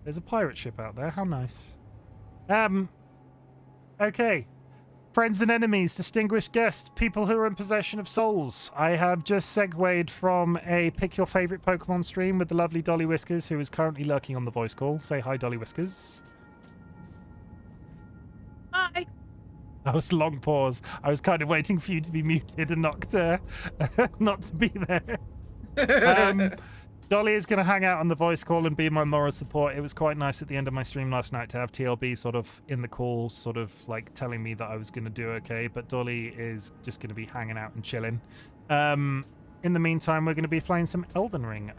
There's a pirate ship out there. How nice. Okay. Friends and enemies, distinguished guests, people who are in possession of souls. I have just segued from a pick your favorite Pokemon stream with the lovely DollyWhiskers, who is currently lurking on the voice call. Say hi, DollyWhiskers. Hi. That was a long pause. I was kind of waiting for you to be muted and not to be there. Dolly is going to hang out on the voice call and be my moral support. It was quite nice at the end of my stream last night to have TLB sort of in the call, sort of like telling me that I was going to do okay, but Dolly is just going to be hanging out and chilling. In the meantime, we're going to be playing some Elden Ring.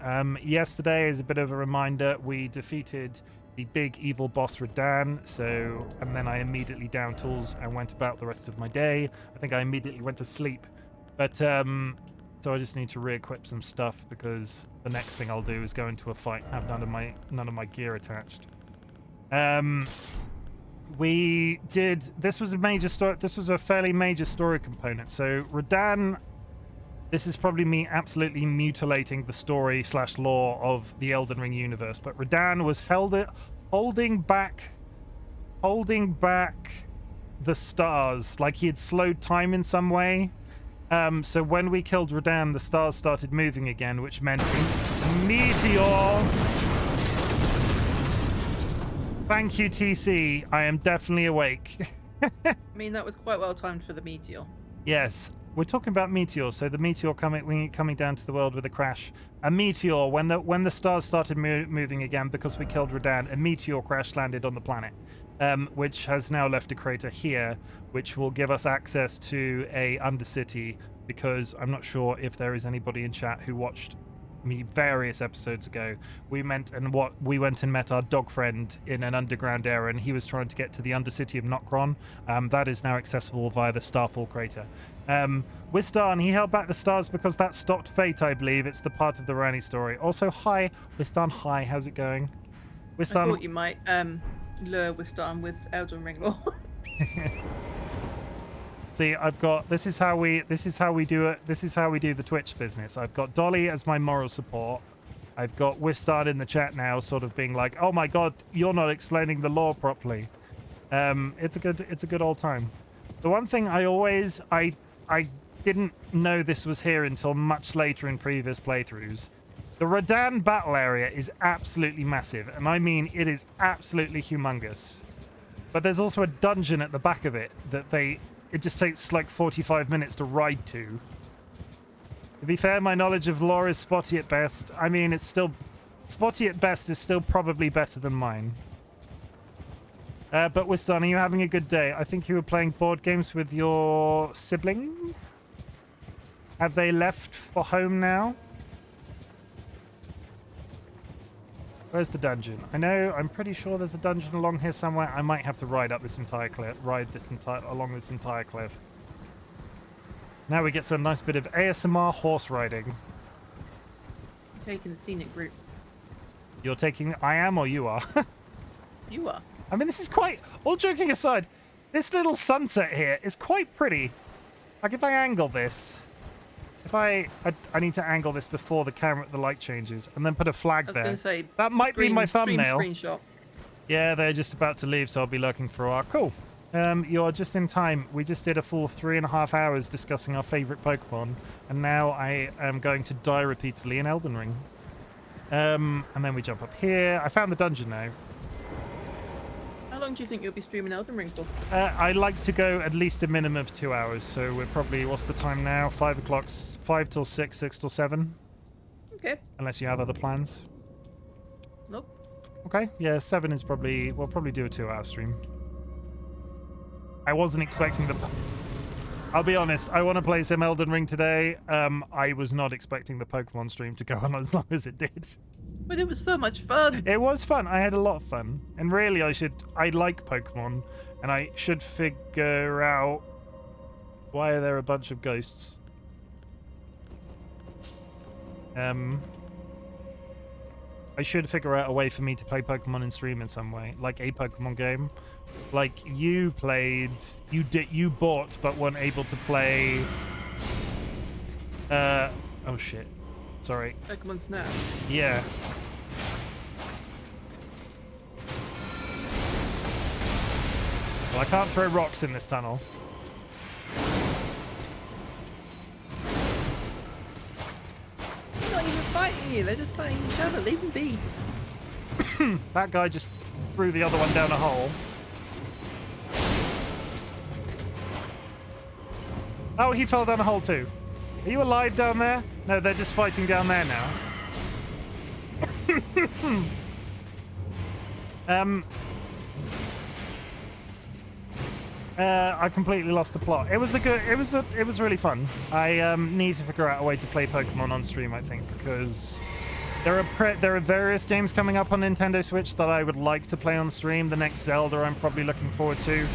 Yesterday, as a bit of a reminder, we defeated the big evil boss Radahn, and then I immediately downed tools and went about the rest of my day. I think I immediately went to sleep, but so I just need to re-equip some stuff because the next thing I'll do is go into a fight and have none of my gear attached. This was a major story. This was a fairly major story component. So Radahn, this is probably me absolutely mutilating the story / lore of the Elden Ring universe, but Radahn was holding back the stars, like he had slowed time in some way. So when we killed Radahn, the stars started moving again, which meant meteor. Thank you, TC. I am definitely awake. I mean, that was quite well timed for the meteor. Yes, we're talking about meteors. So the meteor coming down to the world with a crash. A meteor, when the stars started moving again because we killed Radahn, a meteor crash landed on the planet. Which has now left a crater here, which will give us access to a Undercity, because I'm not sure if there is anybody in chat who watched me various episodes ago. We went and met our dog friend in an underground area, and he was trying to get to the Undercity of Nokron. That is now accessible via the Starfall crater. Wistarn, he held back the stars because that stopped fate, I believe. It's the part of the Rani story. Also, hi, Wistarn, hi, how's it going? Wistarn, I thought you might lure Wistarn with Elden Ring lore. See, I've got this is how we do it. This is how we do the Twitch business. I've got Dolly as my moral support. I've got Wistarn in the chat now, sort of being like, "Oh my god, you're not explaining the lore properly." It's a good old time. The one thing I didn't know this was here until much later in previous playthroughs. The Radahn battle area is absolutely massive, and I mean it is absolutely humongous. But there's also a dungeon at the back of it that it just takes like 45 minutes to ride to. To be fair, my knowledge of lore is spotty at best. I mean, it's still spotty at best, is still probably better than mine. But Wistarn, are you having a good day? I think you were playing board games with your sibling. Have they left for home now? Where's the dungeon? I'm pretty sure there's a dungeon along here somewhere. I might have to ride up this entire cliff, along this entire cliff. Now we get some nice bit of ASMR horse riding. I'm taking the scenic route. You're taking, I am, or you are? You are. I mean, this is quite, all joking aside, this little sunset here is quite pretty. Like if I angle this, I need to angle this before the light changes, and then put a flag there. I was going to say, that might be my thumbnail. Screenshot. Yeah, they're just about to leave, so I'll be lurking for a while. Cool. You're just in time. We just did a full 3.5 hours discussing our favorite Pokemon, and now I am going to die repeatedly in Elden Ring. And then we jump up here. I found the dungeon now. How long do you think you'll be streaming Elden Ring for? I like to go at least a minimum of 2 hours, so we're probably, what's the time now? 5 o'clock, 5 till 6, 6 till 7. Okay. Unless you have other plans. Nope. Okay, yeah, 7 is probably, we'll probably do a 2-hour stream. I wasn't expecting I'll be honest, I want to play some Elden Ring today. I was not expecting the Pokemon stream to go on as long as it did. But it was so much fun. It was fun. I had a lot of fun. And really, I like Pokemon, and I should figure out why are there a bunch of ghosts. I should figure out a way for me to play Pokemon in stream in some way, like a Pokemon game. Like you bought but weren't able to play. Oh shit. Sorry. Pokemon Snap. Yeah. I can't throw rocks in this tunnel. They're not even fighting you. They're just fighting each other. Leave them be. That guy just threw the other one down a hole. Oh, he fell down a hole too. Are you alive down there? No, they're just fighting down there now. I completely lost the plot. It was really fun. I need to figure out a way to play Pokemon on stream, I think, because there are various games coming up on Nintendo Switch that I would like to play on stream. The next Zelda I'm probably looking forward to.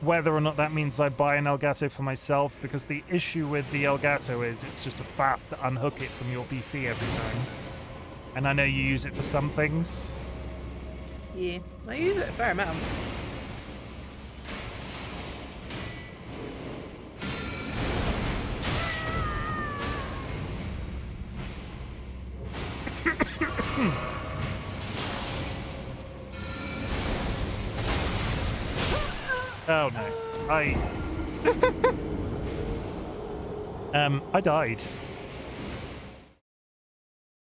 Whether or not that means I buy an Elgato for myself, because the issue with the Elgato is it's just a faff to unhook it from your PC every time. And I know you use it for some things. Yeah, I use it a fair amount. Oh no, I died.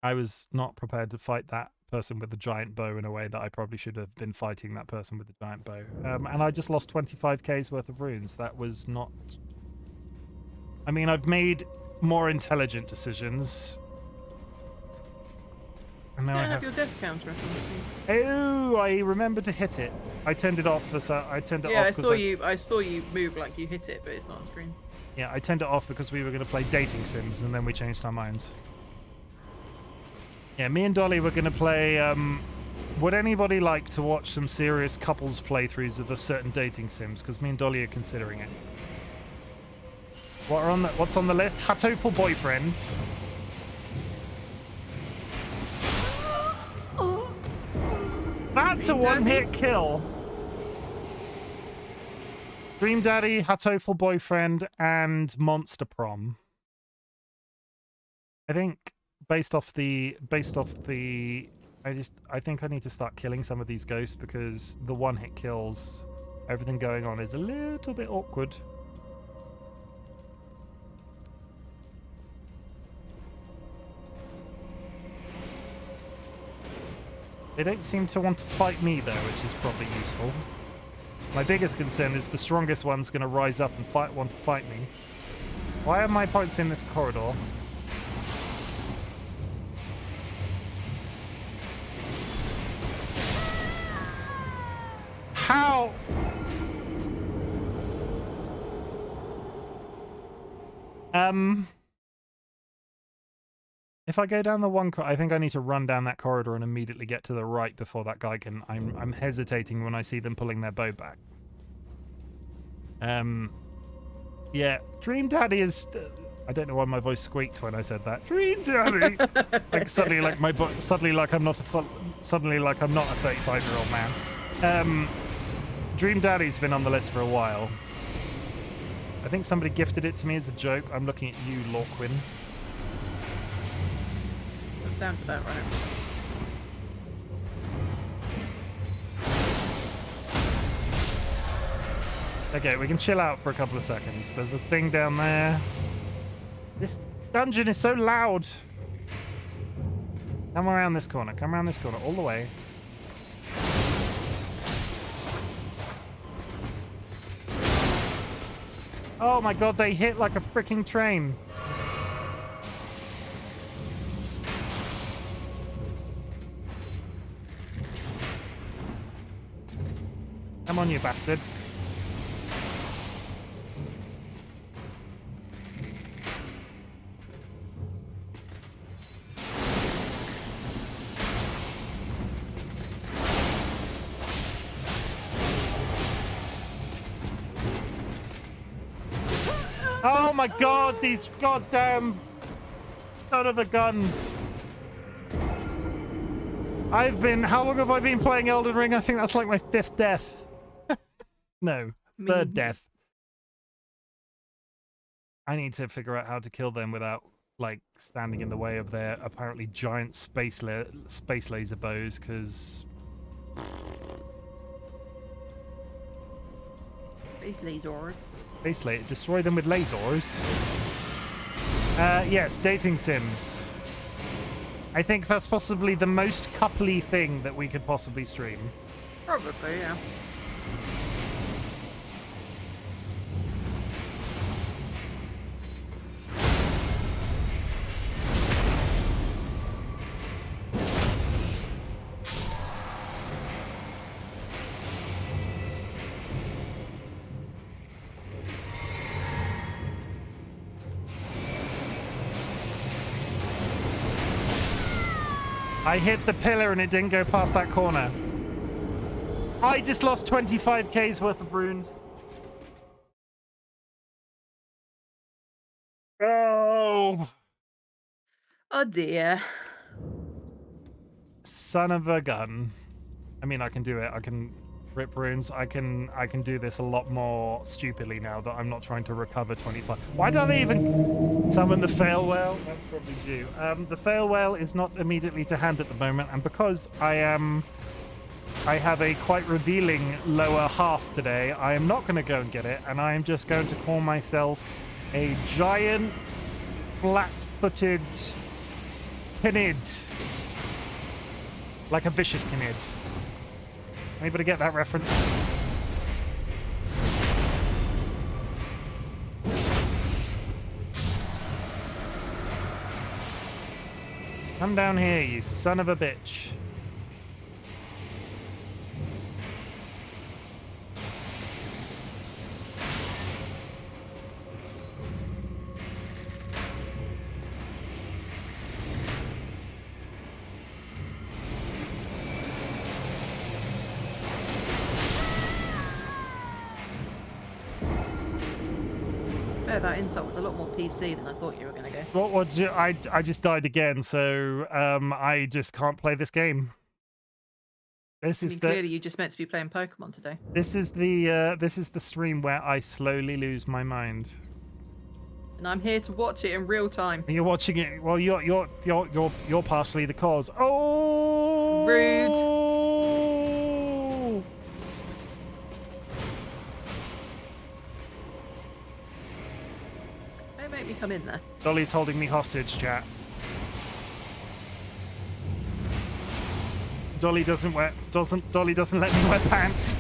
I was not prepared to fight that person with the giant bow in a way that I probably should have been fighting that person with the giant bow. And I just lost 25k's worth of runes. That was not... I mean, I've made more intelligent decisions. And now I have your death counter. Oh, I remembered to hit it. I turned it off. I turned it off. Yeah, I saw you move like you hit it, but it's not on screen. Yeah, I turned it off because we were going to play dating sims, and then we changed our minds. Yeah, me and Dolly were going to play... would anybody like to watch some serious couples playthroughs of a certain dating sims? Because me and Dolly are considering it. What's on the list? Hatoful boyfriend. That's a one-hit kill. Dream Daddy, Hatoful Boyfriend, and Monster Prom. I think based off the I think I need to start killing some of these ghosts, because the one-hit kills, everything going on is a little bit awkward. They don't seem to want to fight me, though, which is probably useful. My biggest concern is the strongest one's going to rise up and want to fight me. Why are my points in this corridor? How? If I go down the one I think I need to run down that corridor and immediately get to the right before that guy can... I'm hesitating when I see them pulling their bow back. Yeah, Dream Daddy is... I don't know why my voice squeaked when I said that. Dream Daddy! Like suddenly like I'm not a 35-year-old man. Dream Daddy's been on the list for a while. I think somebody gifted it to me as a joke. I'm looking at you, Lorquin. Sounds about right. Okay, we can chill out for a couple of seconds. There's a thing down there. This dungeon is so loud. Come around this corner. Come around this corner all the way. Oh my god, they hit like a freaking train. Come on, you bastard. Oh my god, these goddamn son of a gun. How long have I been playing Elden Ring? I think that's like my 5th death. No, 3rd death. I need to figure out how to kill them without, like, standing in the way of their apparently giant space laser bows, because These lasers. Basically, destroy them with lasers. Yes, dating sims. I think that's possibly the most coupley thing that we could possibly stream. Probably, yeah. I hit the pillar and it didn't go past that corner. I just lost 25k's worth of runes. Oh. Oh dear. Son of a gun. I mean, I can do it. I can rip runes. I can do this a lot more stupidly now that I'm not trying to recover 25. Why don't they even summon the fail whale? That's probably due. The fail whale is not immediately to hand at the moment, and because I have a quite revealing lower half today, I am not going to go and get it, and I am just going to call myself a giant flat-footed kinid. Like a vicious kinid. Anybody get that reference? Come down here, you son of a bitch. That insult was a lot more PC than I thought you were going to go. What was you? I just died again, so I just can't play this game. This is clearly you just meant to be playing Pokemon today. This is the stream where I slowly lose my mind. And I'm here to watch it in real time. And you're watching it. Well, you're partially the cause. Oh, rude. Make me come in there. Dolly's holding me hostage, chat. Dolly doesn't let me wear pants.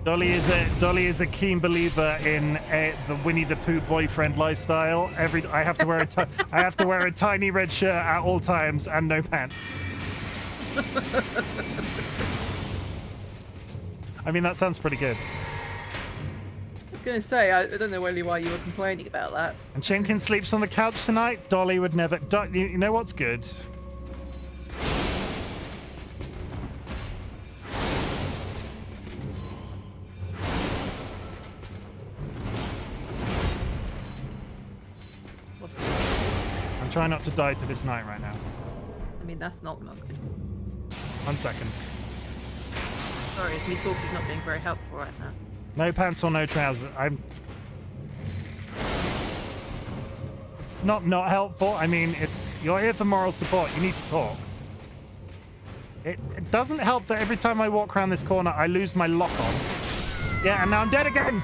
Dolly is a keen believer in the Winnie the Pooh boyfriend lifestyle. I have to wear a tiny red shirt at all times and no pants. I mean, that sounds pretty good. I was going to say, I don't know really why you were complaining about that. And Chimken sleeps on the couch tonight. Dolly would never. You know what's good? What's good? I'm trying not to die to this night right now. I mean, that's not good. 1 second. Sorry, it's me talking not being very helpful right now. No pants or no trousers. It's not helpful. I mean, you're here for moral support. You need to talk. It doesn't help that every time I walk around this corner, I lose my lock on. Yeah, and now I'm dead again.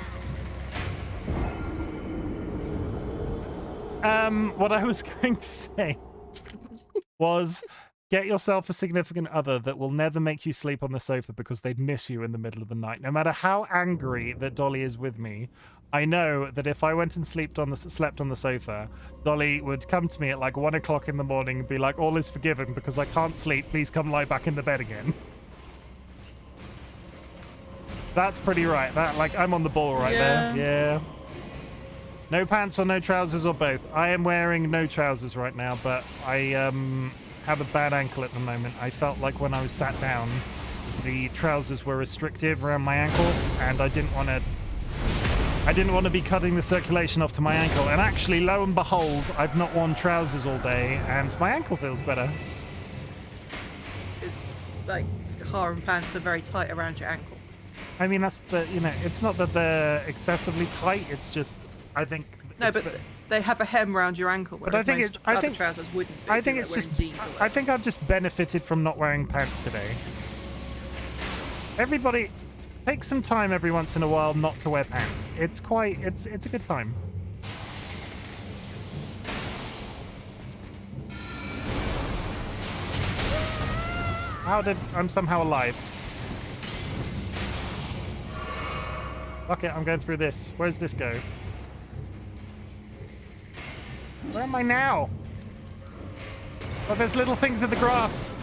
What I was going to say was, get yourself a significant other that will never make you sleep on the sofa because they'd miss you in the middle of the night. No matter how angry that Dolly is with me, I know that if I went and slept on the sofa, Dolly would come to me at like 1 o'clock in the morning and be like, all is forgiven because I can't sleep. Please come lie back in the bed again. That's pretty right. I'm on the ball right there. Yeah. No pants or no trousers or both. I am wearing no trousers right now, but I have a bad ankle at the moment. I felt like when I was sat down, the trousers were restrictive around my ankle, and I didn't want to be cutting the circulation off to my ankle. And actually, lo and behold, I've not worn trousers all day, and my ankle feels better. It's like Harem pants are very tight around your ankle. I mean, it's not that they're excessively tight. It's just, I think. No, but they have a hem around your ankle. But I think trousers wouldn't. I think it's just. I think I've just benefited from not wearing pants today. Everybody take some time every once in a while not to wear pants. It's a good time. I'm somehow alive. Okay, I'm going through this. Where's this go? Where am I now? Oh, there's little things in the grass.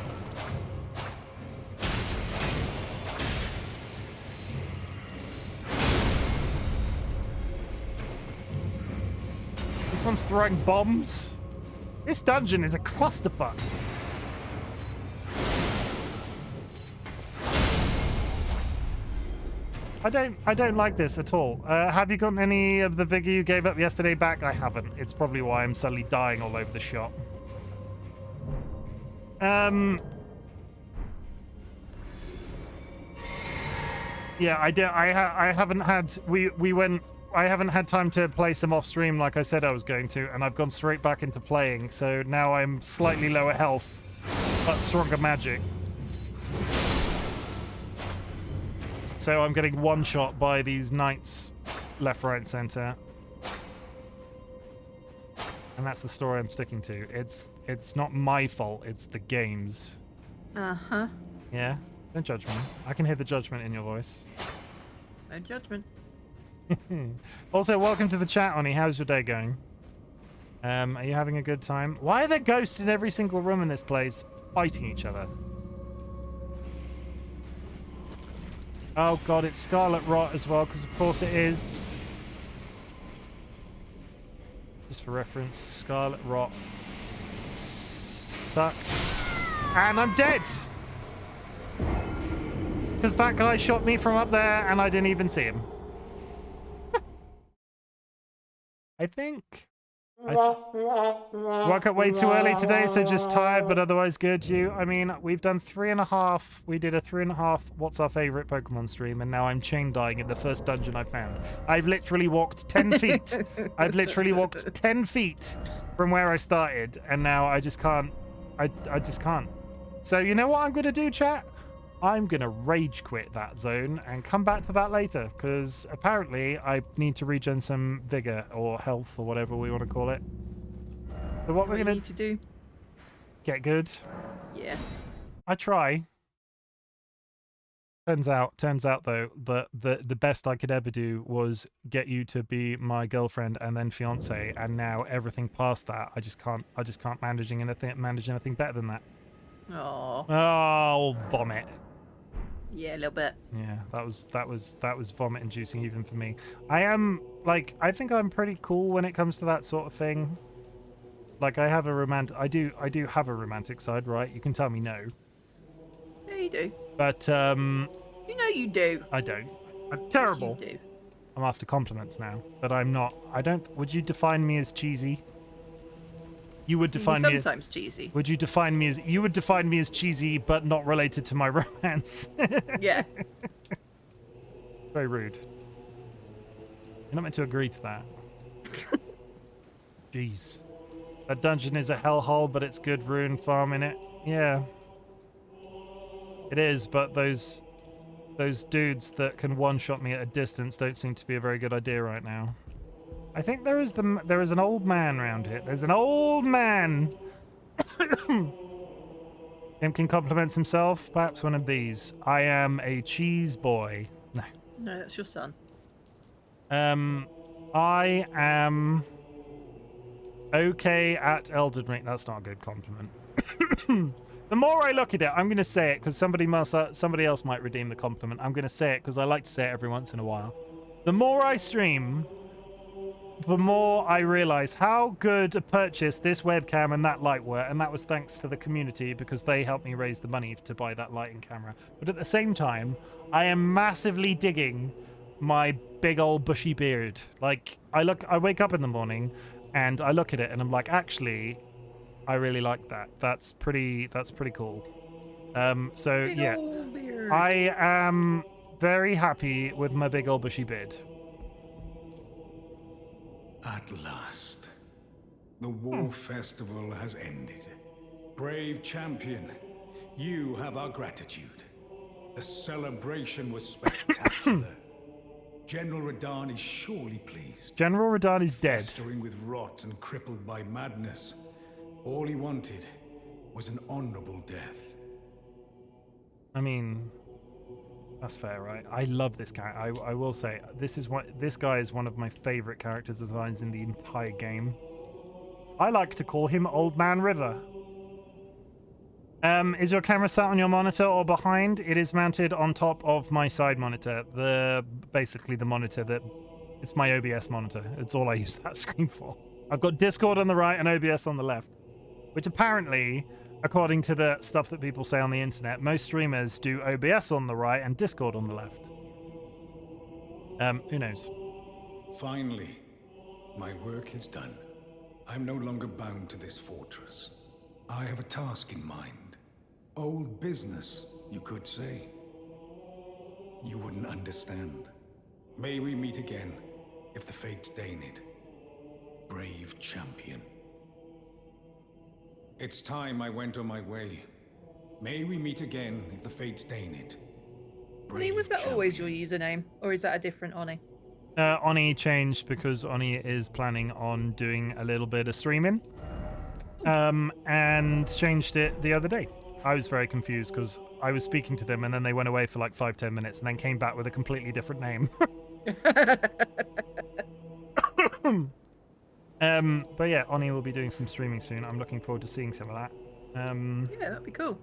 This one's throwing bombs. This dungeon is a clusterfuck. I don't like this at all. Have you gotten any of the vigor you gave up yesterday back? I haven't. It's probably why I'm suddenly dying all over the shop. Yeah, I haven't had. I haven't had time to play some off stream like I said I was going to, and I've gone straight back into playing. So now I'm slightly lower health, but stronger magic. So I'm getting one shot by these knights left, right, center. And that's the story I'm sticking to. It's not my fault, it's the game's. Uh-huh. Yeah? Don't judge me. I can hear the judgment in your voice. No judgment. Also, welcome to the chat, Oni. How's your day going? Are you having a good time? Why are there ghosts in every single room in this place fighting each other? Oh god, it's Scarlet Rot as well, because of course it is. Just for reference, Scarlet Rot sucks. And I'm dead! Because that guy shot me from up there and I didn't even see him. I think. Woke up way too early today, so just tired, but otherwise good. I mean, we've done 3.5. We did a 3.5 what's our favorite Pokemon stream, and now I'm chain dying in the first dungeon I found. I've literally walked 10 feet. I've literally walked 10 feet from where I started, and now I just can't. I just can't. So you know what I'm going to do, chat? I'm going to rage quit that zone and come back to that later, because apparently I need to regen some vigor or health or whatever we want to call it. So what we're going to do? Get good. Yeah. I try. Turns out though that the best I could ever do was get you to be my girlfriend and then fiance, and now everything past that I just can't manage anything better than that. Oh, vomit. Yeah, a little bit. Yeah, that was vomit inducing even for me. I think I'm pretty cool when it comes to that sort of thing. Like I do have a romantic side, right? You can tell me no. Yeah, you do. But you know you do. I don't. I'm terrible. Yes, you do. I'm after compliments now, but I'm not. Would you define me as cheesy? You would define me sometimes cheesy. Would you define me as cheesy but not related to my romance? Yeah. Very rude. You're not meant to agree to that. Jeez. That dungeon is a hellhole, but it's good rune farm in it. Yeah. It is, but those dudes that can one-shot me at a distance don't seem to be a very good idea right now. I think there is an old man around here. There's an old man. Chimken compliments himself. Perhaps one of these. I am a cheese boy. No. No, that's your son. I am okay at Elden Ring. That's not a good compliment. The more I look at it, I'm going to say it because somebody else might redeem the compliment. I'm going to say it because I like to say it every once in a while. The more I stream, the more I realize how good a purchase this webcam and that light were, and that was thanks to the community because they helped me raise the money to buy that lighting camera. But at the same time, I am massively digging my big old bushy beard. Like I wake up in the morning and I look at it and I'm like, actually, I really like that. That's pretty cool. So big yeah, I am very happy with my big old bushy beard. At last, the war festival has ended. Brave champion, you have our gratitude. The celebration was spectacular. General Radahn is surely pleased. General Radahn is dead. Festering with rot and crippled by madness. All he wanted was an honorable death. I mean, that's fair, right? I love this guy. I will say, this guy is one of my favorite character designs in the entire game. I like to call him Old Man River. Is your camera sat on your monitor or behind? It is mounted on top of my side monitor. Basically the monitor that, it's my OBS monitor. It's all I use that screen for. I've got Discord on the right and OBS on the left, which apparently, according to the stuff that people say on the internet, most streamers do OBS on the right and Discord on the left. Who knows? Finally, my work is done. I'm no longer bound to this fortress. I have a task in mind. Old business, you could say. You wouldn't understand. May we meet again, if the fates deign it. Brave champion. It's time I went on my way. May we meet again, if the fates deign it. Oni, was that always your username? Or is that a different Oni? Oni changed because Oni is planning on doing a little bit of streaming. And changed it the other day. I was very confused because I was speaking to them and then they went away for like 5-10 minutes and then came back with a completely different name. But yeah, Oni will be doing some streaming soon. I'm looking forward to seeing some of that. Yeah, that'd be cool.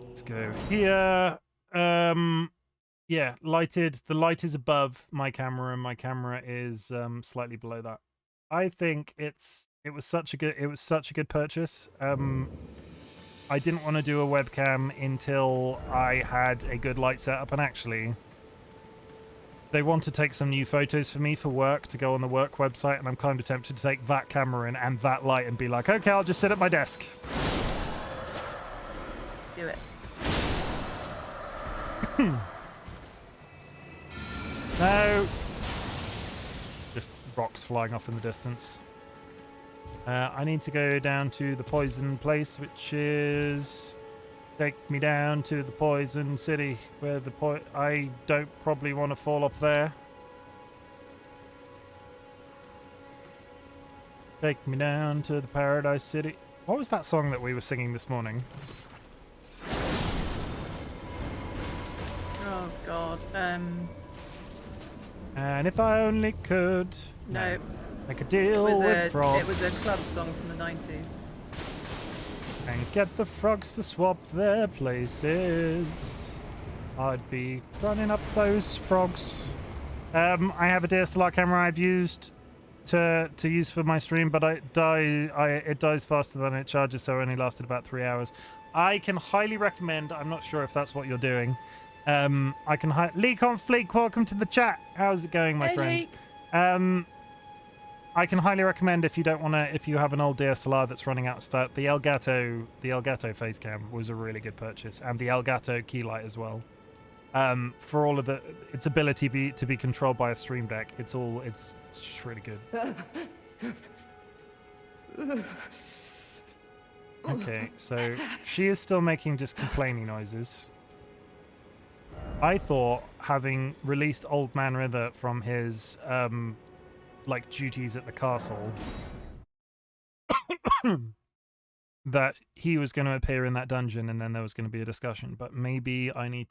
Let's go here. Yeah, lighted. The light is above my camera and my camera is slightly below that. I think it was such a good purchase. I didn't want to do a webcam until I had a good light setup, and actually they want to take some new photos for me for work to go on the work website, and I'm kind of tempted to take that camera in and that light and be like, okay, I'll just sit at my desk. Do it. No. Just rocks flying off in the distance. I need to go down to the poison place, which is... Take me down to the poison city, where I don't probably want to fall off there. Take me down to the paradise city. What was that song that we were singing this morning? Oh, God. And if I only could... No. Make a deal with frogs. It was a club song from the 90s. And get the frogs to swap their places. I'd be running up those frogs. I have a DSLR camera I've used to use for my stream, but it dies faster than it charges, so it only lasted about 3 hours. I can highly recommend, I'm not sure if that's what you're doing. Leak on Fleek, welcome to the chat. How's it going, my friend? Leak. I can highly recommend if you have an old DSLR that's running out of stat, the Elgato face cam was a really good purchase, and the Elgato key light as well. For all of its ability to be controlled by a stream deck, it's just really good. Okay, so she is still making just complaining noises. I thought, having released Old Man River from his duties at the castle, that he was going to appear in that dungeon and then there was going to be a discussion. But maybe I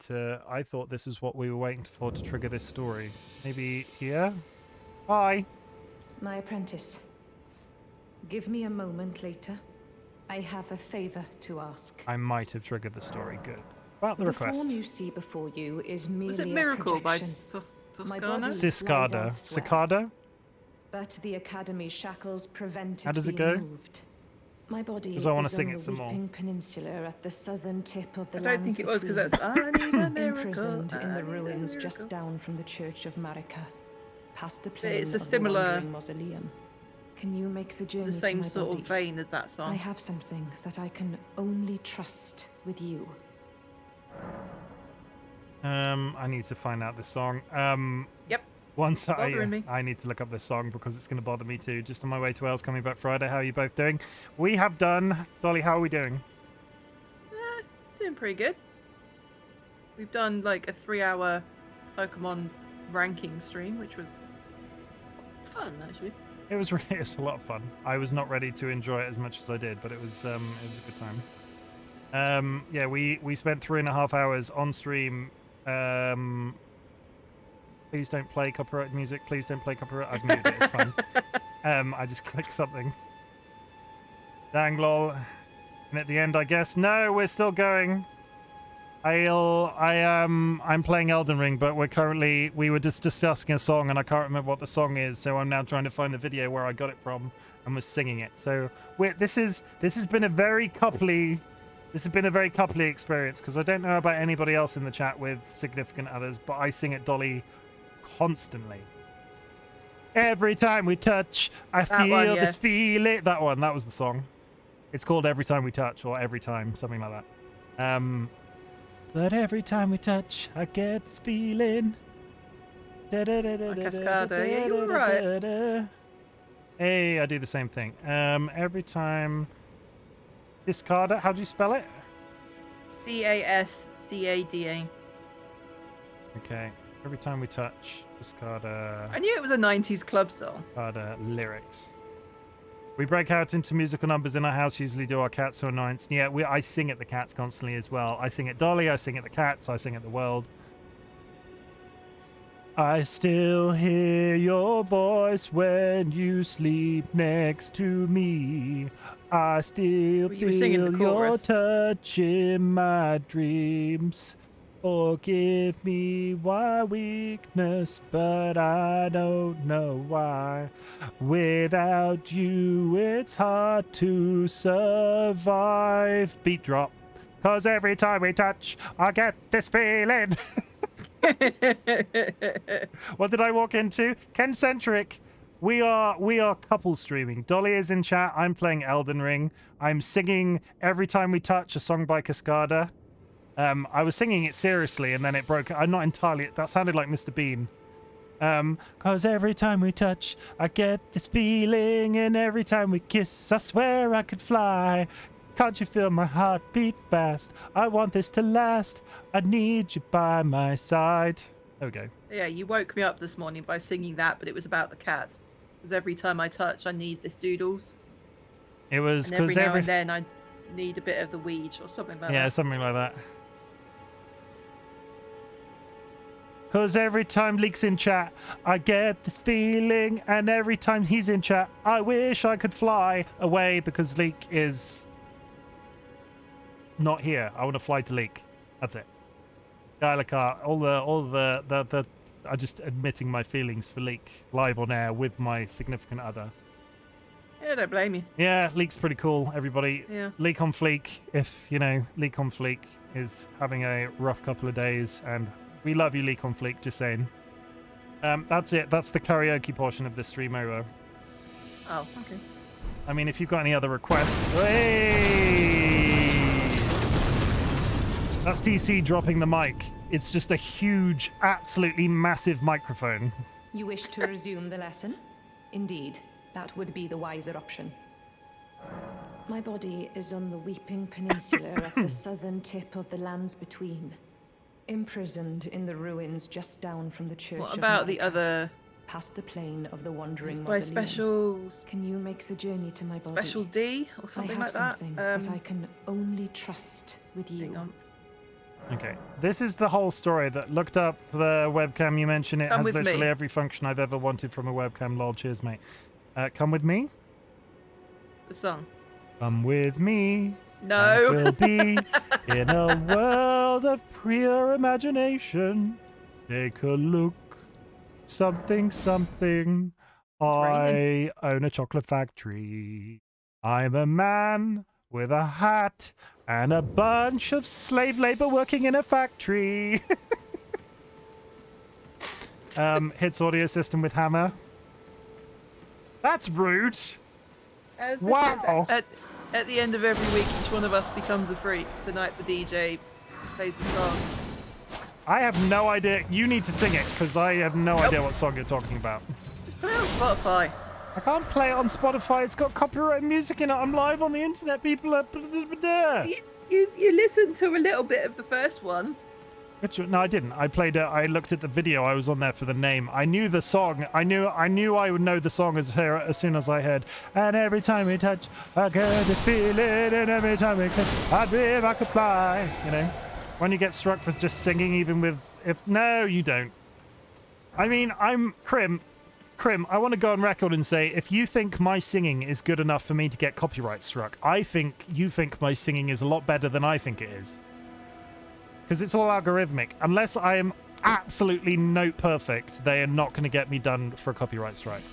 thought this is what we were waiting for to trigger this story. Maybe here? Hi. My apprentice. Give me a moment later. I have a favor to ask. I might have triggered the story. Good. About the request. The form you see before you is merely Was it Miracle a by projection. Cicada. Cicada? But the Academy's shackles prevent it How does it being go? moved. My body Because I want to is sing on it the some more. Weeping Peninsula at the southern tip of the I don't think it was because that's I need a miracle. imprisoned in I the need a ruins miracle. just down from the Church of Marika, past the plain It's a of similar- the Wandering Mausoleum. Can you make the journey The same to my sort body? of vein as that song. I have something that I can only trust with you. I need to find out this song. Yep. Once Bothering me. I need to look up this song because it's going to bother me too. Just on my way to Wales, coming back Friday. How are you both doing? We have done. Dolly, how are we doing? Doing pretty good. We've done like a 3-hour Pokemon ranking stream, which was fun actually. It was really, it was a lot of fun. I was not ready to enjoy it as much as I did, but it was a good time. Yeah, we spent 3.5 hours on stream. Please don't play copyrighted music. Please don't play copyright. I've muted it. It's fine. I just clicked something. Dang lol. And at the end, I guess no, we're still going. I'm playing Elden Ring, but we were just discussing a song, and I can't remember what the song is, so I'm now trying to find the video where I got it from and was singing it. So this has been a very coupley experience, because I don't know about anybody else in the chat with significant others, but I sing at Dolly constantly. Every time we touch, I feel this feeling. That was the song. It's called Every Time We Touch, or Every Time, something like that. But every time we touch, I get this feeling. Cascada, yeah, you're right. Hey, I do the same thing. Every time. Discarda, how do you spell it? Cascada. Okay. Every time we touch, Discarda. I knew it was a 90s club song. Discarda lyrics. We break out into musical numbers in our house, usually do our cats so annoyance. Yeah, I sing at the cats constantly as well. I sing at Dolly, I sing at the cats, I sing at the world. I still hear your voice when you sleep next to me. I still feel your touch in my dreams. Forgive me my weakness, but I don't know why. Without you, it's hard to survive. Beat drop. 'Cause every time we touch, I get this feeling. What did I walk into? Ken-centric. We are couple streaming. Dolly is in chat. I'm playing Elden Ring. I'm singing Every Time We Touch, a song by Cascada. I was singing it seriously, and then it broke. I'm not entirely. That sounded like Mr. Bean. 'Cause every time we touch, I get this feeling, and every time we kiss, I swear I could fly. Can't you feel my heart beat fast? I want this to last. I need you by my side. There we go. Yeah, you woke me up this morning by singing that, but it was about the cats. Because every time I touch, I need this doodles. It was and because every now and then I need a bit of the weed or something like that. Yeah, something like that. Because every time Leek's in chat, I get this feeling, and every time he's in chat, I wish I could fly away because Leek is not here. I want to fly to Leek. That's it. Dialacart, all the I'm just admitting my feelings for Leek live on air with my significant other. Yeah, don't blame you. Yeah, Leek's pretty cool, everybody. Yeah. Leek on Fleek, if, you know, Leek on Fleek is having a rough couple of days, and we love you, Leek on Fleek, just saying. That's it. That's the karaoke portion of the stream over. Oh, okay. I mean, if you've got any other requests... Hey! That's TC dropping the mic. It's just a huge, absolutely massive microphone. You wish to resume the lesson? Indeed, that would be the wiser option. My body is on the Weeping Peninsula at the southern tip of the lands between. Imprisoned in the ruins just down from the church. What about the other... Past the plane of the wandering by mausoleum. Specials... Can you make the journey to my body? Special D or something like that? I have something that I can only trust with you. Hang on. Okay, this is the whole story that looked up the webcam. You mentioned it Come has with literally me. every function I've ever wanted from a webcam. Lol, cheers, mate. Come with me. The song. Come with me. No. We'll be in a world of pure imagination. Take a look. Something, something. I own a chocolate factory. I'm a man with a hat and a bunch of slave labor working in a factory. Hits audio system with hammer. That's rude. Wow. At the end of every week, each one of us becomes a freak. Tonight, the DJ plays the song. I have no idea. You need to sing it, because I have no idea what song you're talking about. Just play it on Spotify. I can't play it on Spotify. It's got copyright music in it. I'm live on the internet. People are... You listen to a little bit of the first one. No, I didn't. I played it. I looked at the video. I was on there for the name. I knew the song. I knew I would know the song as soon as I heard. And every time we touch, I get this feeling. And every time we touch, I dream I could fly. You know, when you get struck for just singing, even with no, you don't. I mean, I'm Chim. I want to go on record and say, if you think my singing is good enough for me to get copyright struck, I think you think my singing is a lot better than I think it is. Because it's all algorithmic. Unless I am absolutely note perfect, they are not going to get me done for a copyright strike.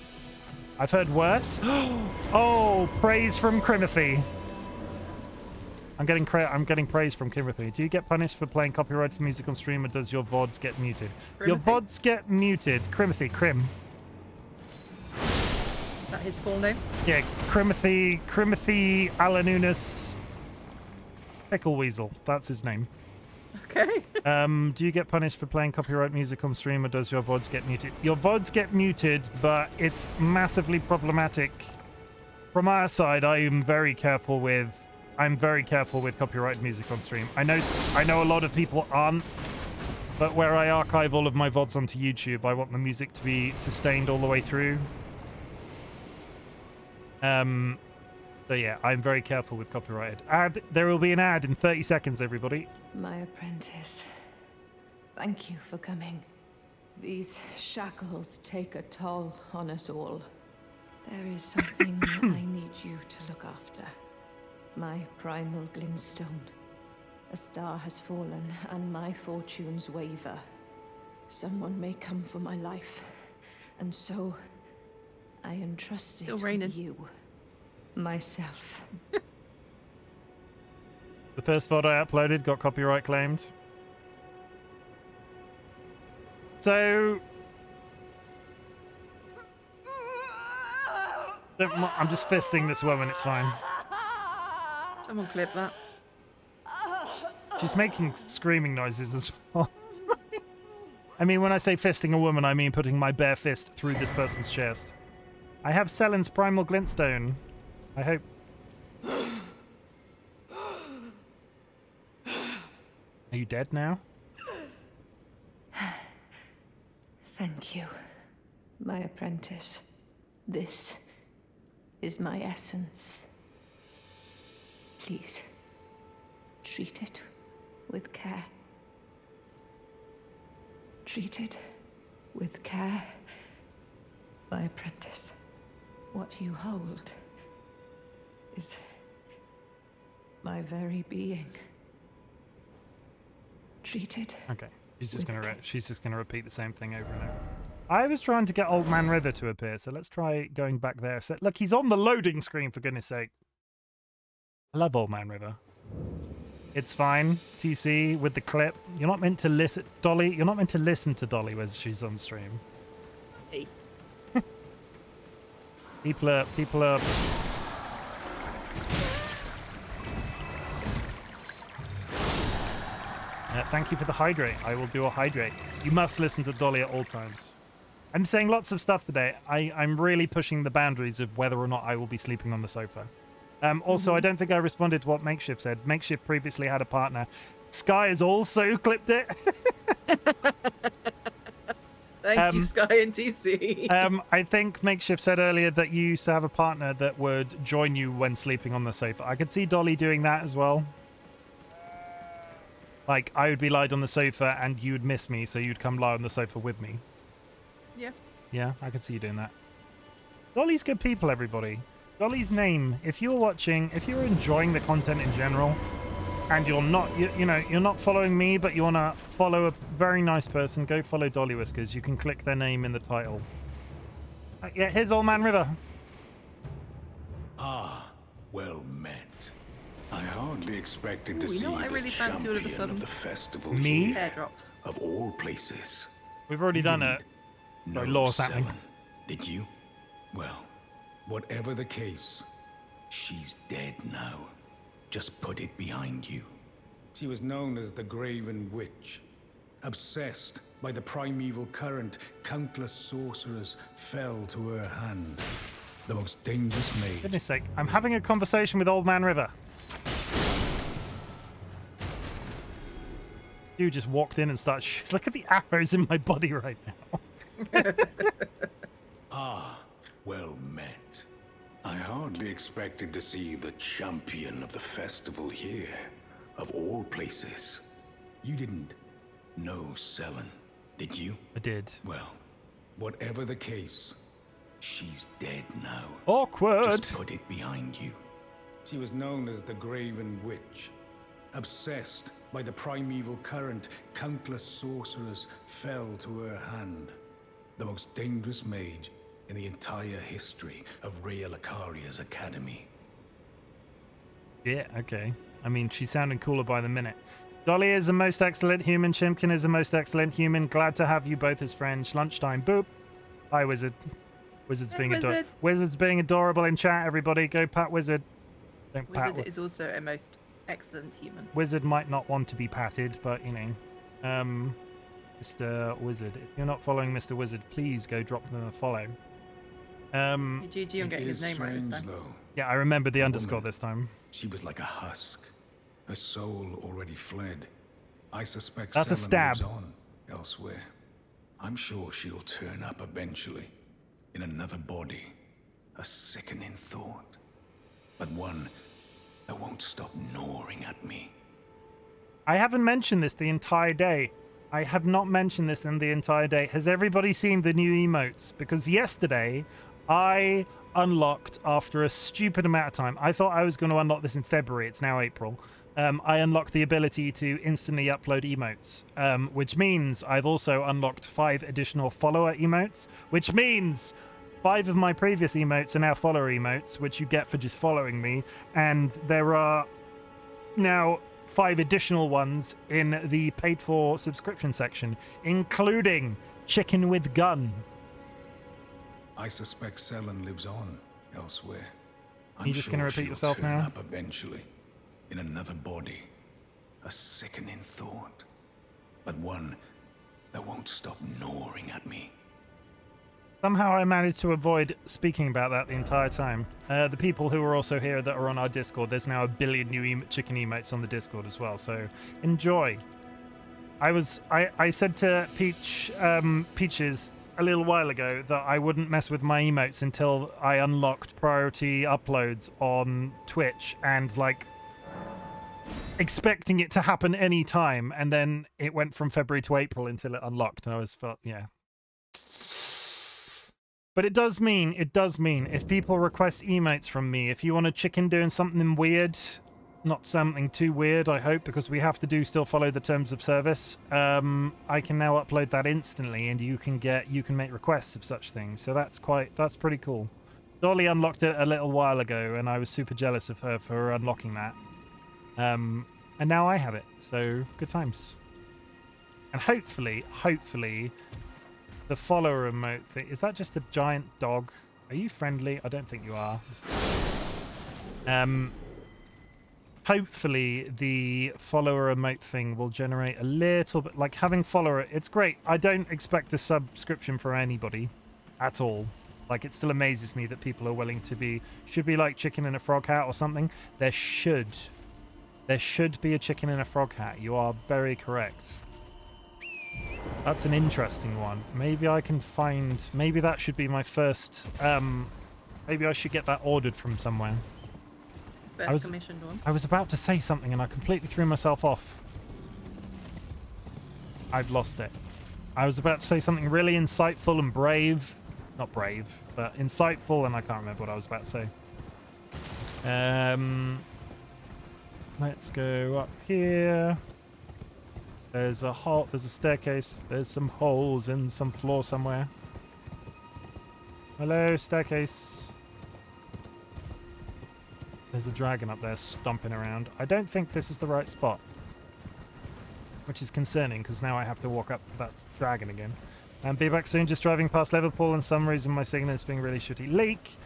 I've heard worse. Oh, praise from Chimothy. I'm getting praise from Chimothy. Do you get punished for playing copyrighted music on stream, or does your VODs get muted? Chimothy. Your VODs get muted. Chim. Is that his full name? Yeah, Chimothy Alanunas Pickleweasel. That's his name. Okay. Do you get punished for playing copyright music on stream, or does your VODs get muted? Your VODs get muted, but it's massively problematic. From our side, I'm very careful with copyright music on stream. I know a lot of people aren't, but where I archive all of my VODs onto YouTube, I want the music to be sustained all the way through. So yeah, I'm very careful with copyrighted. There will be an ad in 30 seconds, everybody. My apprentice, thank you for coming. These shackles take a toll on us all. There is something I need you to look after. My primal glintstone. A star has fallen, and my fortunes waver. Someone may come for my life, and so I entrust it with you. Myself. The first VOD I uploaded got copyright claimed. So I'm just fisting this woman, it's fine. Someone clip that. She's making screaming noises as well. I mean, when I say fisting a woman, I mean putting my bare fist through this person's chest. I have Selen's primal glintstone. I hope. Are you dead now? Thank you, my apprentice. This is my essence. Please, treat it with care. Treat it with care, my apprentice. What you hold is my very being. Treat it. Okay. She's just gonna repeat the same thing over and over. I was trying to get Old Man River to appear, so let's try going back there. So, look, he's on the loading screen, for goodness sake. I love Old Man River. It's fine. TC with the clip. You're not meant to listen, Dolly. You're not meant to listen to Dolly when she's on stream. Hey. People are. Thank you for the hydrate. I will do a hydrate. You must listen to Dolly at all times. I'm saying lots of stuff today. I'm really pushing the boundaries of whether or not I will be sleeping on the sofa. Also, I don't think I responded to what Makeshift said. Makeshift previously had a partner. Sky has also clipped it. Thank you, Sky and TC. I think Makeshift said earlier that you used to have a partner that would join you when sleeping on the sofa. I could see Dolly doing that as well. Like, I would be lied on the sofa and you would miss me, so you'd come lie on the sofa with me. Yeah. Yeah, I could see you doing that. Dolly's good people, everybody. Dolly's name, if you're watching, if you're enjoying the content in general, and you're not, you're not following me, but you want to follow a very nice person, go follow DollyWhiskers. You can click their name in the title. Yeah, here's Old Man River. Ah, well met. I hardly expected to see I the really fancy all of a champion sudden. of the festival Me? here, Airdrops. of all places. We've already done it. No, law's happening. Selen. Did you? Well, whatever the case, she's dead now. Just put it behind you. She was known as the Graven Witch. Obsessed by the primeval current, countless sorcerers fell to her hand. The most dangerous mage. Goodness sake, I'm having a conversation with Old Man River. Dude just walked in and started. Look at the arrows in my body right now. Ah, well met. I hardly expected to see the champion of the festival here, of all places. You didn't know Selen, did you? I did. Well, whatever the case, she's dead now. Awkward. Just put it behind you. She was known as the Graven Witch. Obsessed by the primeval current, countless sorcerers fell to her hand. The most dangerous mage in the entire history of Rhea Lacaria's academy. Yeah, okay. I mean, she's sounding cooler by the minute. Dolly is a most excellent human. Chimken is a most excellent human. Glad to have you both as friends. Lunchtime. Boop. Hi, Wizard. Wizard's being Wizard. Wizard's being adorable in chat, everybody. Go pat Wizard. Don't pat Wizard is also a most excellent human. Wizard might not want to be patted, but, you know. Mr. Wizard. If you're not following Mr. Wizard, please go drop them a follow. GG on getting his name right this time. Though. Yeah, I remember the A underscore woman. this time. She was like a husk. Her soul already fled. I suspect That's a Selen stab. lives on elsewhere. I'm sure she'll turn up eventually, in another body. A sickening thought, but one that won't stop gnawing at me. I haven't mentioned this the entire day. I have not mentioned this in the entire day. Has everybody seen the new emotes? Because yesterday, I unlocked, after a stupid amount of time, I thought I was going to unlock this in February. It's now April. I unlocked the ability to instantly upload emotes, which means I've also unlocked 5 additional follower emotes, which means 5 of my previous emotes are now follower emotes, which you get for just following me. And there are now 5 additional ones in the paid for subscription section, including Chicken with Gun. I suspect Selen lives on elsewhere. I'm You just sure gonna repeat she'll yourself turn now? up eventually, in another body. A sickening thought, but one that won't stop gnawing at me. Somehow I managed to avoid speaking about that the entire time. The people who are also here that are on our Discord, there's now 1 billion new chicken emotes on the Discord as well, so enjoy. I said to Peaches a little while ago that I wouldn't mess with my emotes until I unlocked priority uploads on Twitch, and like expecting it to happen any time, and then it went from February to April until it unlocked, and I was felt, yeah. But it does mean if people request emotes from me, if you want a chicken doing something weird, not something too weird, I hope, because we have to still follow the terms of service, I can now upload that instantly, and you can make requests of such things. So that's pretty cool. Dolly unlocked it a little while ago, and I was super jealous of her for unlocking that. And now I have it, so good times. And hopefully, the follower emote thing, is that just a giant dog? Are you friendly? I don't think you are. Hopefully the follower emote thing will generate a little bit, like having follower, it's great. I don't expect a subscription for anybody at all. Like, it still amazes me that people are willing to should be like chicken in a frog hat or something. There should be a chicken in a frog hat. You are very correct. That's an interesting one. Maybe I can find, maybe that should be my first, maybe I should get that ordered from somewhere. First commissioned one. I was about to say something and I completely threw myself off. I've lost it. I was about to say something really insightful and brave. Not brave, but insightful, and I can't remember what I was about to say. Let's go up here. There's a hole, there's a staircase. There's some holes in some floor somewhere. Hello, staircase. There's a dragon up there stomping around. I don't think this is the right spot, which is concerning because now I have to walk up to that dragon again. And be back soon, just driving past Liverpool, and some reason my signal is being really shitty. Leak,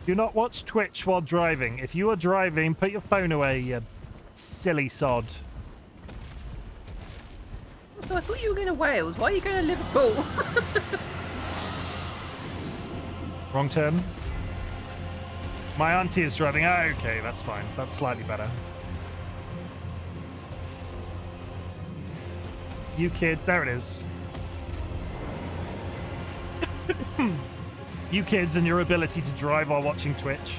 do not watch Twitch while driving. If you are driving, put your phone away, you silly sod. So I thought you were going to Wales. Why are you going to Liverpool? Wrong turn. My auntie is driving. Oh, okay, that's fine. That's slightly better. You kids, there it is. You kids and your ability to drive while watching Twitch.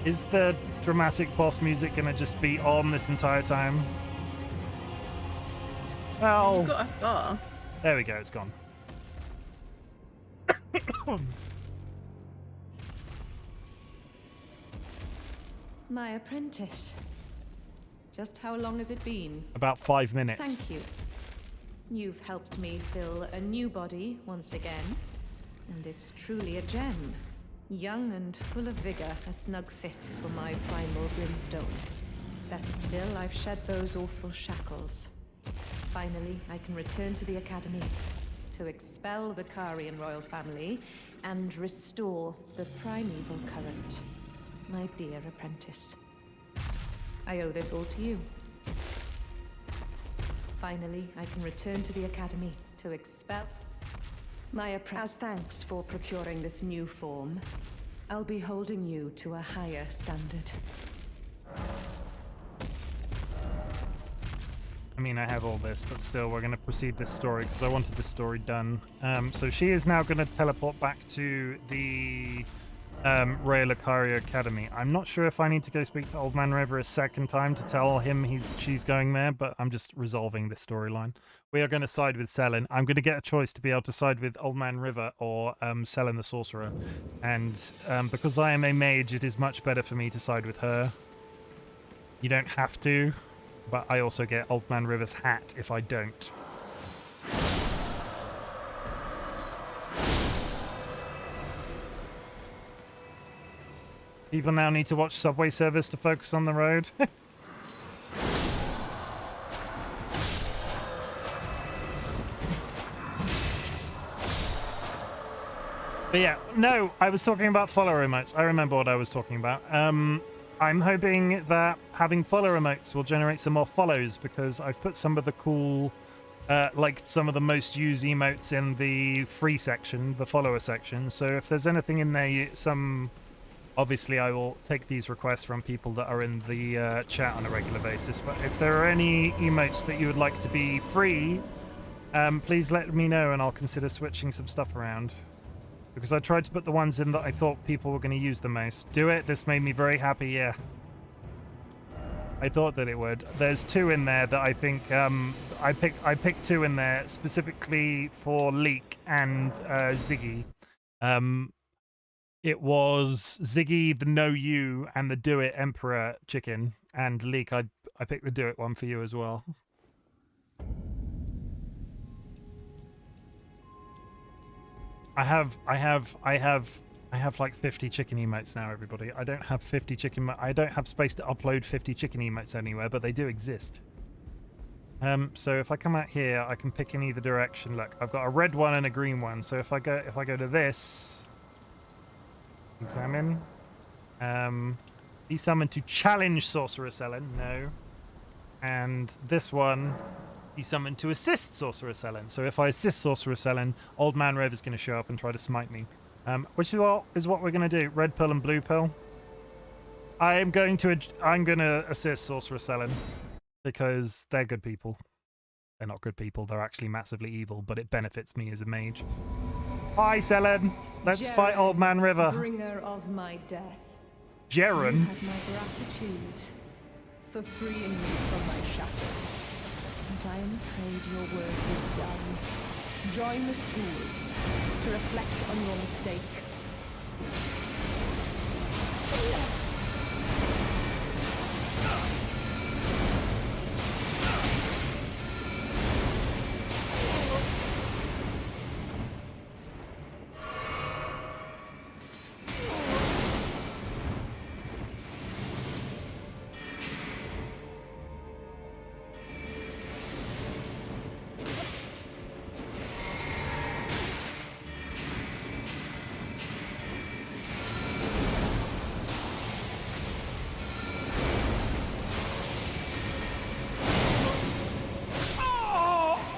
Is the dramatic boss music gonna just be on this entire time? Well, You've got a bar. there we go, it's gone. My apprentice. Just how long has it been? About 5 minutes. Thank you. You've helped me fill a new body once again, and it's truly a gem. Young and full of vigor, a snug fit for my primal brimstone. Better still, I've shed those awful shackles. Finally, I can return to the Academy to expel the Karian royal family and restore the primeval current. My dear apprentice. I owe this all to you. Finally, I can return to the Academy to expel my apprentice. As thanks for procuring this new form, I'll be holding you to a higher standard. I mean, I have all this, but still, we're going to proceed this story because I wanted this story done. So she is now going to teleport back to the Royal Lucaria Academy. I'm not sure if I need to go speak to Old Man River a second time to tell him she's going there, but I'm just resolving this storyline. We are going to side with Selin. I'm going to get a choice to be able to side with Old Man River or Selin the Sorcerer. And because I am a mage, it is much better for me to side with her. You don't have to, but I also get Old Man River's hat if I don't. People now need to watch Subway service to focus on the road. But yeah, no, I was talking about follower emotes. I remember what I was talking about. I'm hoping that having follower emotes will generate some more follows because I've put some of the cool, like some of the most used emotes in the free section, the follower section. So if there's anything in there, obviously I will take these requests from people that are in the chat on a regular basis. But if there are any emotes that you would like to be free, please let me know and I'll consider switching some stuff around. Because I tried to put the ones in that I thought people were going to use the most. Do it. This made me very happy, yeah. I thought that it would. There's 2 in there that I think... I picked 2 in there specifically for Leek and Ziggy. It was Ziggy, the No You, and the Do It Emperor chicken. And Leek, I picked the Do It one for you as well. I have like 50 chicken emotes now, everybody. I don't have 50 chicken. I don't have space to upload 50 chicken emotes anywhere, but they do exist. So if I come out here, I can pick in either direction. Look, I've got a red one and a green one. So if I go to this, examine. Be summoned to challenge Sorcerer Selin. No. And this one. He's summoned to assist Sorcerer Selin. So if I assist Sorcerer Selin, Old Man Rev is going to show up and try to smite me. Which is what we're going to do. Red pill and blue pill. I'm going to assist Sorcerer Selin because they're good people. They're not good people. They're actually massively evil, but it benefits me as a mage. Hi, Selin. Let's fight Old Man River. Bringer of my death. Jaren. You have my gratitude for freeing me from my shackles. And I am afraid your work is done. Join the school to reflect on your mistake.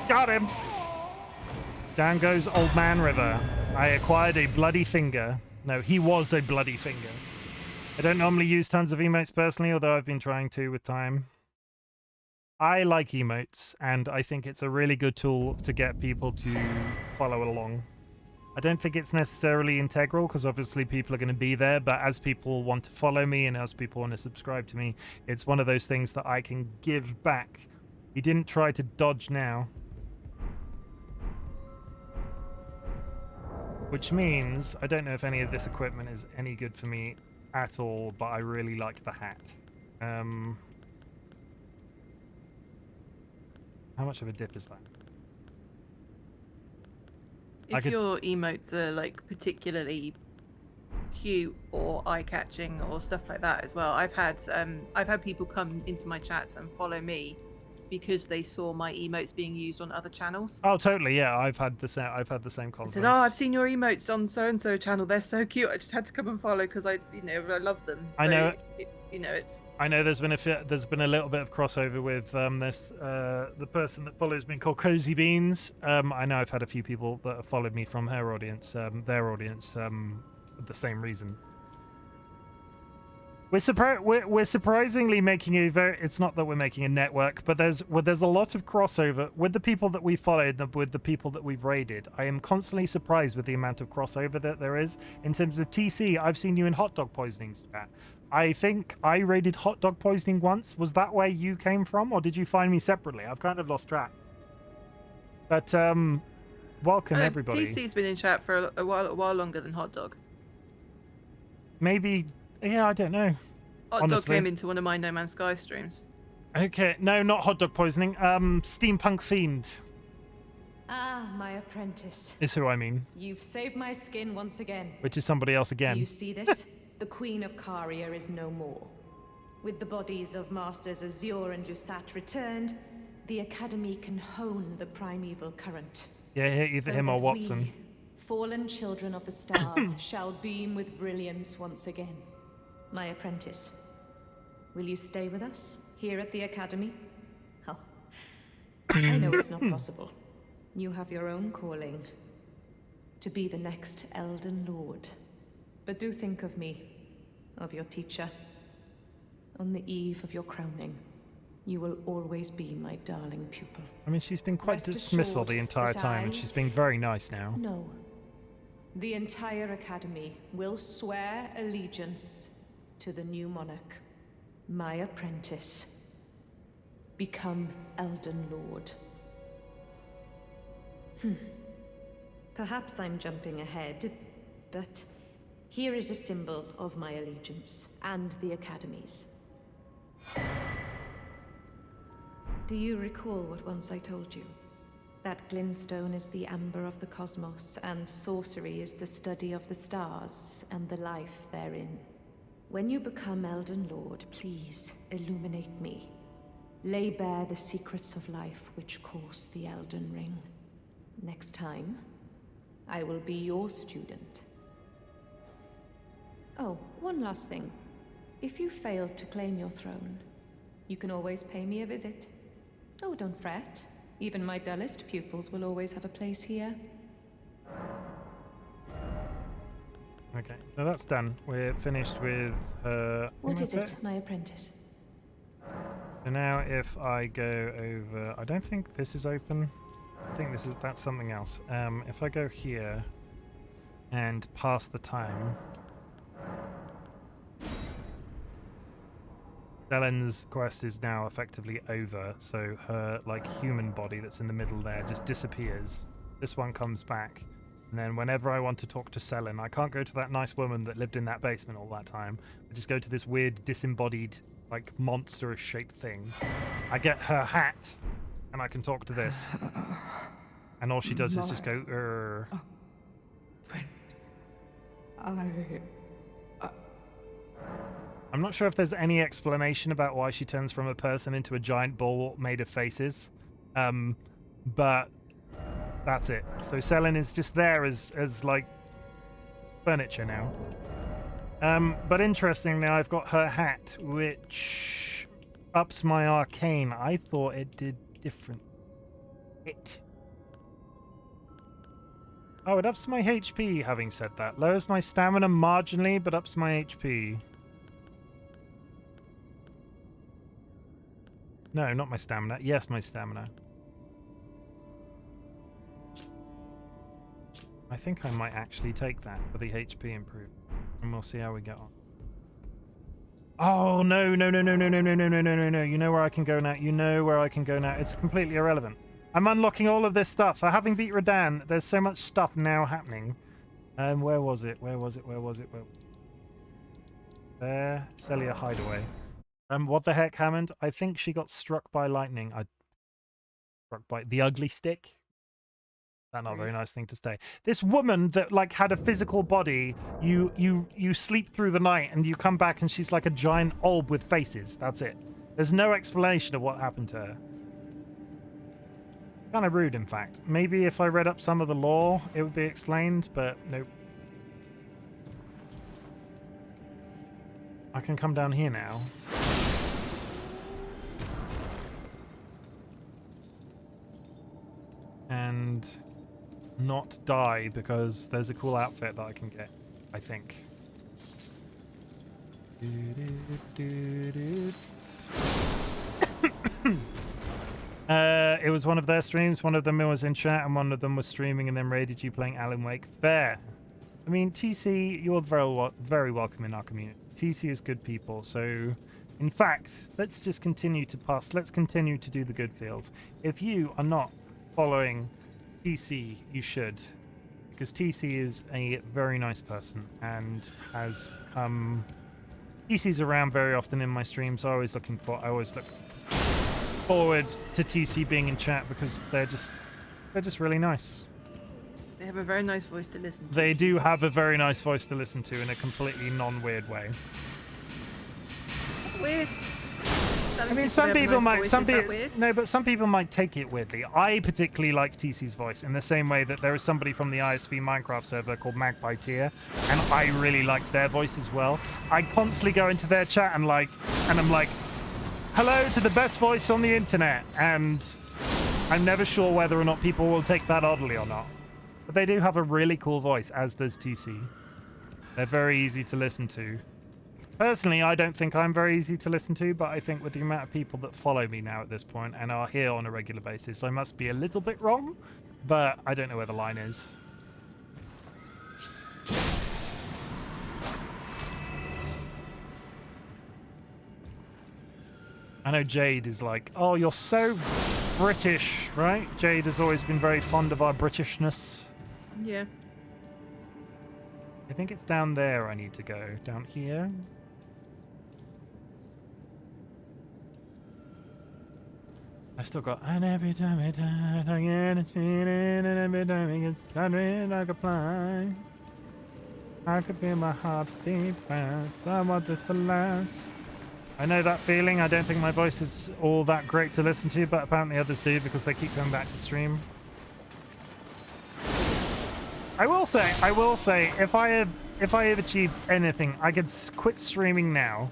Got him. Down goes Old Man River. I acquired a bloody finger. No, he was a bloody finger. I don't normally use tons of emotes personally, although I've been trying to with time. I like emotes, and I think it's a really good tool to get people to follow along. I don't think it's necessarily integral, because obviously people are going to be there, but as people want to follow me and as people want to subscribe to me, it's one of those things that I can give back. He didn't try to dodge now. Which means, I don't know if any of this equipment is any good for me at all, but I really like the hat. How much of a dip is that? If your emotes are like particularly cute or eye-catching or stuff like that as well, I've had people come into my chats and follow me because they saw my emotes being used on other channels. Oh, totally. Yeah, I've had the same I comments. said, "Oh, I've seen your emotes on so and so channel. They're so cute. I just had to come and follow because I love them." So, I know. It's. I know there's been a little bit of crossover with the person that follows me called Cozy Beans. I know I've had a few people that have followed me from her audience, their audience, for the same reason. We're surprisingly making a very. It's not that we're making a network, but there's a lot of crossover with the people that we followed, with the people that we've raided. I am constantly surprised with the amount of crossover that there is in terms of TC. I've seen you in hot dog poisoning chat. I think I raided hot dog poisoning once. Was that where you came from, or did you find me separately? I've kind of lost track. But welcome everybody. TC's been in chat for a while longer than hot dog. Maybe. Yeah, I don't know. Hot dog came into one of my No Man's Sky streams. Okay, no, not hot dog poisoning. Steampunk Fiend. Ah, my apprentice. Is who I mean. You've saved my skin once again. Which is somebody else again. Do you see this? The Queen of Caria is no more. With the bodies of Masters Azure and Lusat returned, the Academy can hone the primeval current. Yeah, either him or Watson. We, fallen children of the stars, shall beam with brilliance once again. My apprentice, will you stay with us here at the Academy? Oh, I know it's not possible. You have your own calling, to be the next Elden Lord. But do think of me, of your teacher. On the eve of your crowning, you will always be my darling pupil. I mean, she's been quite dismissal the entire time, and she's been very nice now. No. The entire Academy will swear allegiance to the new monarch, my apprentice. Become Elden Lord. Perhaps I'm jumping ahead, but here is a symbol of my allegiance and the Academy's. Do you recall what once I told you? That glintstone is the amber of the cosmos, and sorcery is the study of the stars and the life therein. When you become Elden Lord, please illuminate me. Lay bare the secrets of life which course the Elden Ring. Next time, I will be your student. Oh, one last thing. If you fail to claim your throne, you can always pay me a visit. Oh, don't fret. Even my dullest pupils will always have a place here. Okay, so that's done. We're finished with her. What is it, my apprentice? So now if I go over, I don't think this is open. I think that's something else. If I go here and pass the time, Ellen's quest is now effectively over, so her human body that's in the middle there just disappears. This one comes back, and then whenever I want to talk to Selen, I can't go to that nice woman that lived in that basement all that time. I just go to this weird disembodied, monstrous shaped thing. I get her hat, and I can talk to this. And all she does is just go, "Urgh." I'm not sure if there's any explanation about why she turns from a person into a giant ball made of faces, but that's it. So Selen is just there as furniture now. But interestingly, I've got her hat, which ups my arcane. I thought it did different. Oh, it ups my HP, having said that. Lowers my stamina marginally, but ups my HP. No, not my stamina. Yes, my stamina. I think I might actually take that for the HP improvement. And we'll see how we get on. Oh, no, no, no, no, no, no, no, no, no, no, no, no. You know where I can go now. You know where I can go now. It's completely irrelevant. I'm unlocking all of this stuff. For having beat Radahn, there's so much stuff now happening. Where was it? Where was it? Where was it? Where... There. Celia Hideaway. What the heck, Hammond? I think she got struck by lightning. Struck by the ugly stick. That's not a very nice thing to say. This woman that like had a physical body, you sleep through the night and you come back and she's like a giant orb with faces. That's it. There's no explanation of what happened to her. Kind of rude, in fact. Maybe if I read up some of the lore, it would be explained, but nope. I can come down here now. And not die because there's a cool outfit that I can get, I think. It was one of their streams. One of them was in chat and one of them was streaming and then raided you playing Alan Wake. Fair. I mean, TC, you're very welcome in our community. TC is good people, so in fact, let's just continue to pass. Let's continue to do the good fields. If you are not following TC, you should, because TC is a very nice person and has come. TC's around very often in my streams. I always look forward to TC being in chat because they're just really nice. They have a very nice voice to listen to. They do have a very nice voice to listen to in a completely non-weird way. Weird. I mean, some people might, but some people might take it weirdly. I particularly like TC's voice in the same way that there is somebody from the ISV Minecraft server called Magpie Tier, and I really like their voice as well. I constantly go into their chat and I'm like, hello to the best voice on the internet, and I'm never sure whether or not people will take that oddly or not. But they do have a really cool voice, as does TC. They're very easy to listen to. Personally, I don't think I'm very easy to listen to, but I think with the amount of people that follow me now at this point and are here on a regular basis, I must be a little bit wrong, but I don't know where the line is. I know Jade is like, oh, you're so British, right? Jade has always been very fond of our Britishness. Yeah. I think it's down there I need to go. Down here. I've still got, and every time I die, I get a feeling, and every time it gets sunny like a fly. I could feel my heart beat fast. I want this to last. I know that feeling. I don't think my voice is all that great to listen to, but apparently others do because they keep coming back to stream. I will say, if I have achieved anything, I could quit streaming now.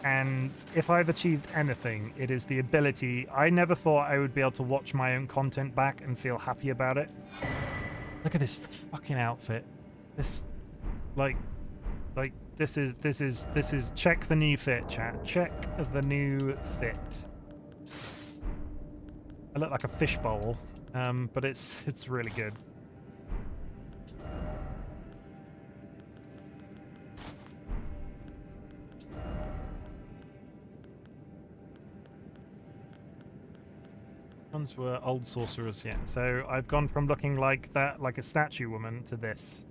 And if I've achieved anything, it is the ability. I never thought I would be able to watch my own content back and feel happy about it. Look at this fucking outfit. This, this is check the new fit, chat. Check the new fit. I look like a fishbowl, but it's really good. Ones were old sorcerers, yeah. So I've gone from looking like that, like a statue woman, to this.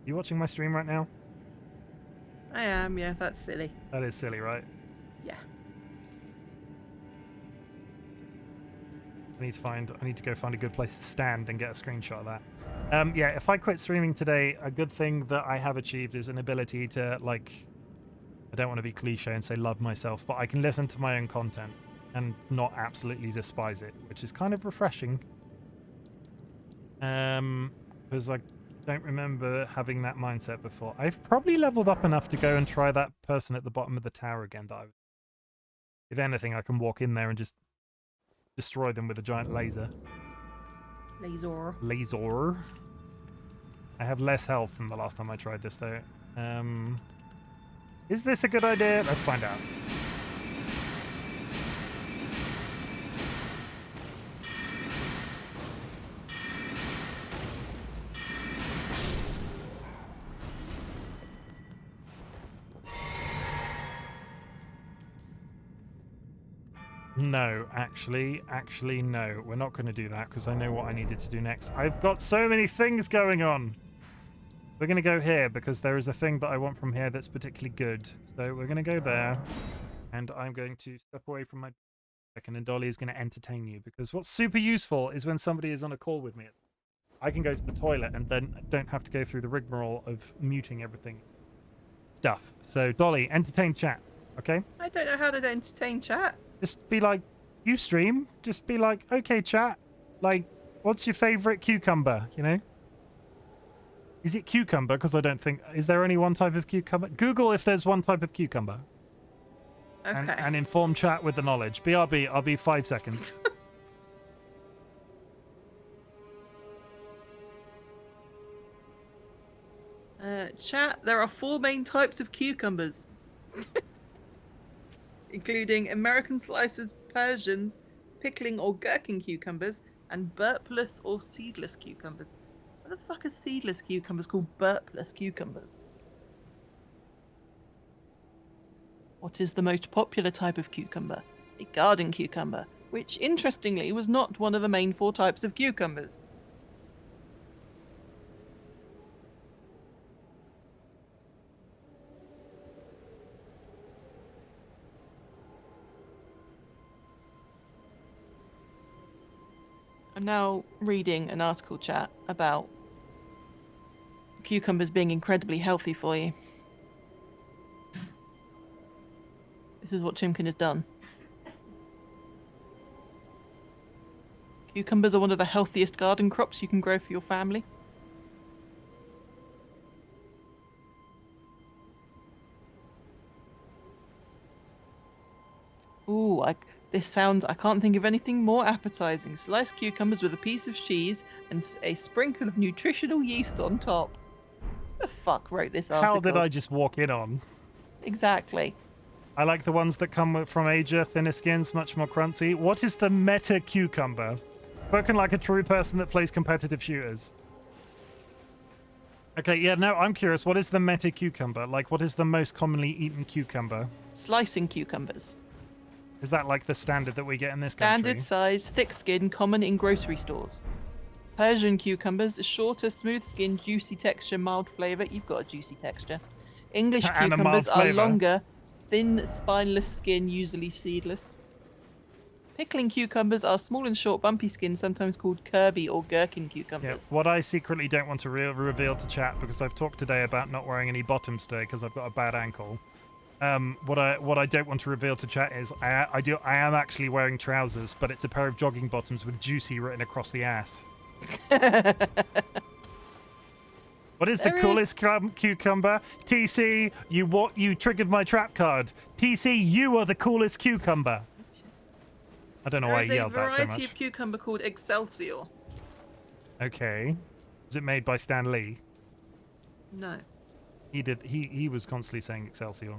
You watching my stream right now? I am, yeah, that's silly. That is silly, right? Yeah. I need to go find a good place to stand and get a screenshot of that. Yeah, if I quit streaming today, a good thing that I have achieved is an ability to, like, I don't want to be cliche and say love myself, but I can listen to my own content and not absolutely despise it, which is kind of refreshing. Because I don't remember having that mindset before. I've probably leveled up enough to go and try that person at the bottom of the tower again. If anything, I can walk in there and just destroy them with a giant laser. Laser. I have less health than the last time I tried this, though. Is this a good idea? Let's find out. No, actually, no. We're not going to do that because I know what I needed to do next. I've got so many things going on. We're going to go here because there is a thing that I want from here that's particularly good. So we're going to go there, and I'm going to step away from my second, and Dolly is going to entertain you because what's super useful is when somebody is on a call with me, I can go to the toilet and then don't have to go through the rigmarole of muting everything. Stuff. So Dolly, entertain chat, okay? I don't know how to entertain chat. Just be like, you stream. Just be like, okay, chat. Like, what's your favorite cucumber? You know? Is it cucumber? Because I don't think. Is there only one type of cucumber? Google if there's one type of cucumber. Okay. And inform chat with the knowledge. BRB, I'll be 5 seconds. Chat, there are 4 main types of cucumbers. Including American slices, Persians, pickling or gherkin cucumbers, and burpless or seedless cucumbers. What the fuck are seedless cucumbers called burpless cucumbers? What is the most popular type of cucumber? A garden cucumber, which interestingly was not one of the main 4 types of cucumbers. I'm now reading an article, chat, about cucumbers being incredibly healthy for you. This is what Chimken has done. Cucumbers are one of the healthiest garden crops you can grow for your family. Ooh, this sounds... I can't think of anything more appetizing. Sliced cucumbers with a piece of cheese and a sprinkle of nutritional yeast on top. Who the fuck wrote this article? How did I just walk in on? Exactly. I like the ones that come from Asia, thinner skins, much more crunchy. What is the meta cucumber? Spoken like a true person that plays competitive shooters. Okay, yeah, no, I'm curious. What is the meta cucumber? Like, what is the most commonly eaten cucumber? Slicing cucumbers. Is that like the standard that we get in this Standard country? size, thick skin, common in grocery stores. Persian cucumbers, shorter, smooth skin, juicy texture, mild flavour. You've got a juicy texture. English And a mild cucumbers are flavour. longer, thin, spineless skin, usually seedless. Pickling cucumbers are small and short, bumpy skin, sometimes called Kirby or gherkin cucumbers. Yeah, what I secretly don't want to reveal to chat, because I've talked today about not wearing any bottoms today because I've got a bad ankle. What I don't want to reveal to chat is I am actually wearing trousers, but it's a pair of jogging bottoms with juicy written across the ass. What is the coolest cucumber? TC, you triggered my trap card. TC, you are the coolest cucumber. I don't know why I yelled that so There's a much. variety of cucumber called Excelsior. Okay. Was it made by Stan Lee? No. He was constantly saying Excelsior.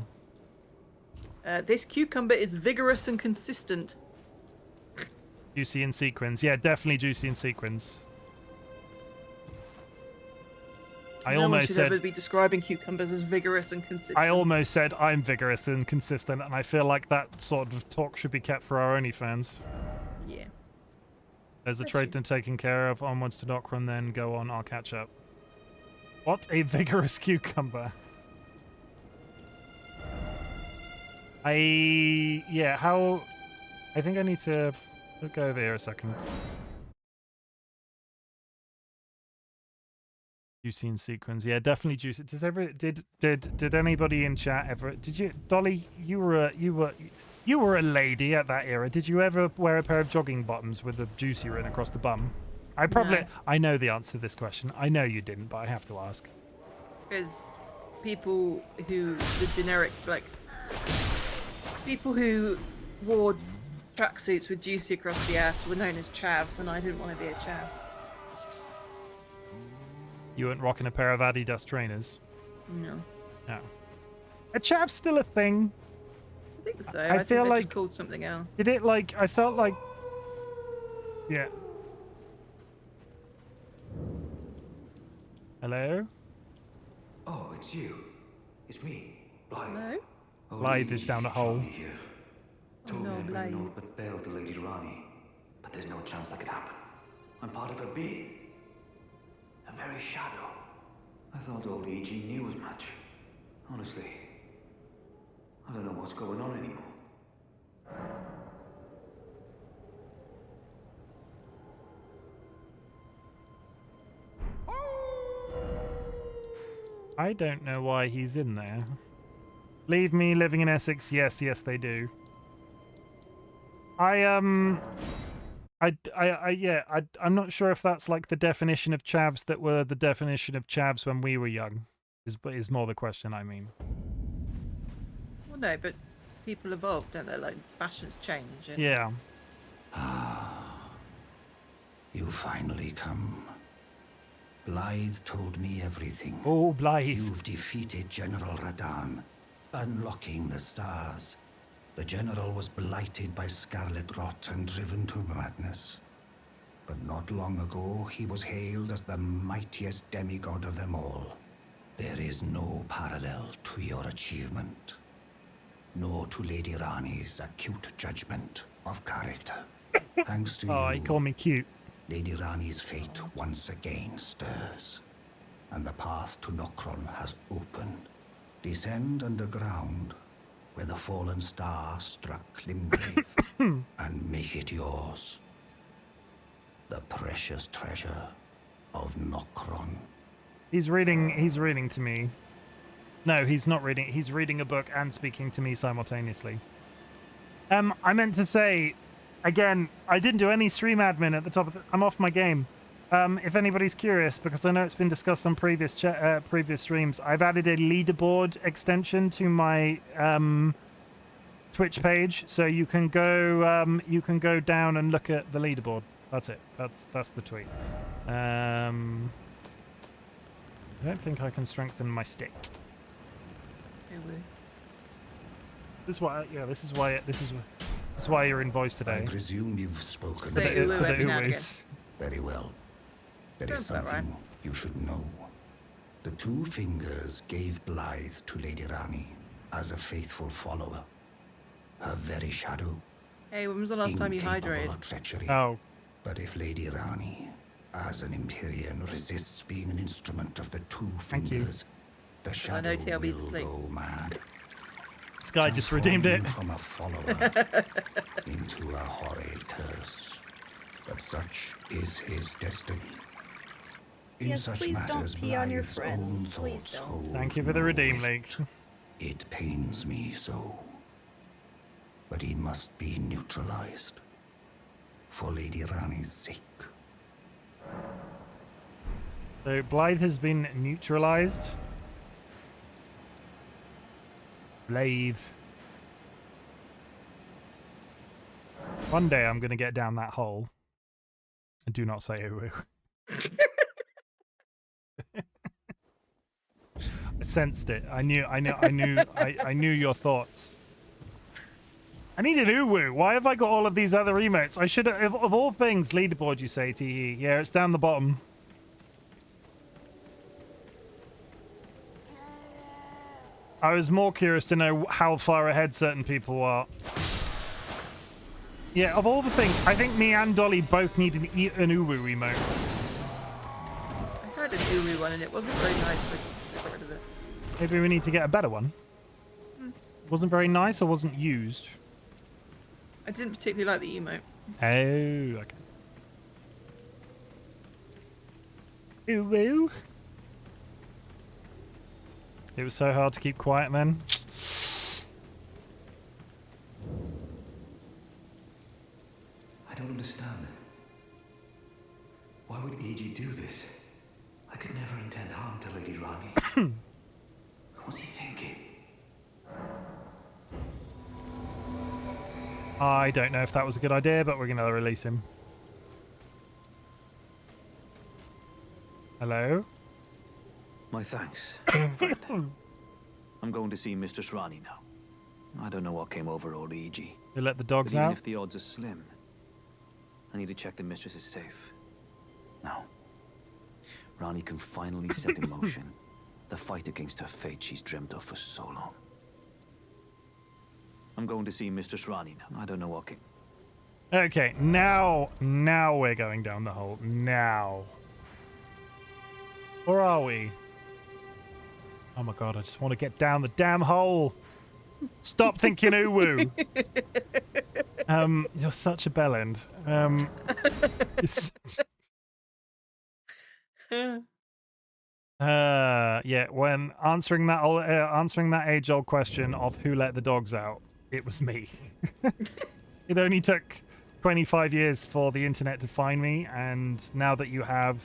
This cucumber is vigorous and consistent. Juicy in sequins. Yeah, definitely juicy in sequins. I No one almost should said ever be describing cucumbers as vigorous and consistent. I almost said I'm vigorous and consistent, and I feel like that sort of talk should be kept for our OnlyFans. Yeah. There's a trade taken care of. Onwards to Nocron, then go on. I'll catch up. What a vigorous cucumber. How... I think I need to go over here a second. Juicy in sequins. Yeah, definitely juicy. Did anybody in chat ever... Did you... Dolly, you were a lady at that era. Did you ever wear a pair of jogging bottoms with a juicy written across the bum? No. I know the answer to this question. I know you didn't, but I have to ask. Because people who... The generic, like... People who wore tracksuits with juicy across the ass were known as chavs, and I didn't want to be a chav. You weren't rocking a pair of Adidas trainers? No. No. A chav's still a thing. I think so. I think feel they're like... just called something else. Did it like... I felt like... Yeah. Hello? Oh, it's you. It's me, Blythe. No? Blythe is down the hole. Here. Told me no, I'd bring Blythe. naught but bale to Lady Rani, but there's no chance that could happen. I'm part of her being. A very shadow. I thought old E.G. knew as much. Honestly, I don't know what's going on anymore. I don't know why he's in there. Leave me living in Essex. Yes, yes, they do. I'm not sure if that's like the definition of chavs that were the definition of chavs when we were young. Is more the question, I mean. Well, no, but people evolve, don't they? Like, fashions change. And... Yeah. You finally come. Blythe told me everything. Oh, Blythe. You've defeated General Radan, unlocking the stars. The general was blighted by scarlet rot and driven to madness. But not long ago, he was hailed as the mightiest demigod of them all. There is no parallel to your achievement, nor to Lady Rani's acute judgment of character. Thanks to Oh, you, he called me cute. Lady Rani's fate once again stirs, and the path to Nokron has opened. Descend underground, where the fallen star struck Limgrave, and make it yours. The precious treasure of Nokron. He's reading to me. No, he's not reading. He's reading a book and speaking to me simultaneously. I meant to say, again, I didn't do any stream admin at the top of I'm off my game. If anybody's curious, because I know it's been discussed on previous streams, I've added a leaderboard extension to my Twitch page, so you can go down and look at the leaderboard. That's it. That's the tweet. I don't think I can strengthen my stick. This is why you're in voice today. I presume you've spoken. Say Ulu every now and again. Very well. There is Sounds about something right. you should know. The two fingers gave Blythe to Lady Rani as a faithful follower. Her very shadow. Hey, when was the last time you incapable hydrated? of treachery. Oh, But if Lady Rani, as an Empyrean, resists being an instrument of the two Thank you. fingers, the I shadow know TLB's will asleep. go mad. this guy just redeemed it. Transforming from a follower into a horrid curse. But such is his destiny. In Yes, such please don't matters, pee on your Blythe's own friends. Please thoughts don't. hold Thank you for the no redeem weight. link. It pains me so. But he must be neutralized. For Lady Rani's sake. So Blythe has been neutralized. Blythe. One day I'm going to get down that hole. And do not say ooh. I sensed it. I knew your thoughts. I need an uwu. Why have I got all of these other emotes? I should have, of all things, leaderboard, you say, TE. Yeah, it's down the bottom. I was more curious to know how far ahead certain people are. Yeah, of all the things, I think me and Dolly both need an uwu emote. I had an Uru one and it wasn't very nice, so I got rid of it. Maybe we need to get a better one. Wasn't very nice or wasn't used? I didn't particularly like the emote. Oh, okay. Uwu. It was so hard to keep quiet then. I don't understand. Why would E.G. do this? I could never intend harm to Lady Rani. What was he thinking? I don't know if that was a good idea, but we're going to release him. Hello? My thanks, friend. I'm going to see Mistress Rani now. I don't know what came over old E.G. You let the But dogs even out? if the odds are slim, I need to check the mistress is safe. Now, Rani can finally set in motion the fight against her fate she's dreamt of for so long. I'm going to see Mr. Srani now. I don't know walking. Okay, now we're going down the hole. Now. Or are we? Oh my god, I just want to get down the damn hole. Stop thinking uwu. You're such a bellend. Yeah, when answering that age-old question of who let the dogs out, it was me. It only took 25 years for the internet to find me, and now that you have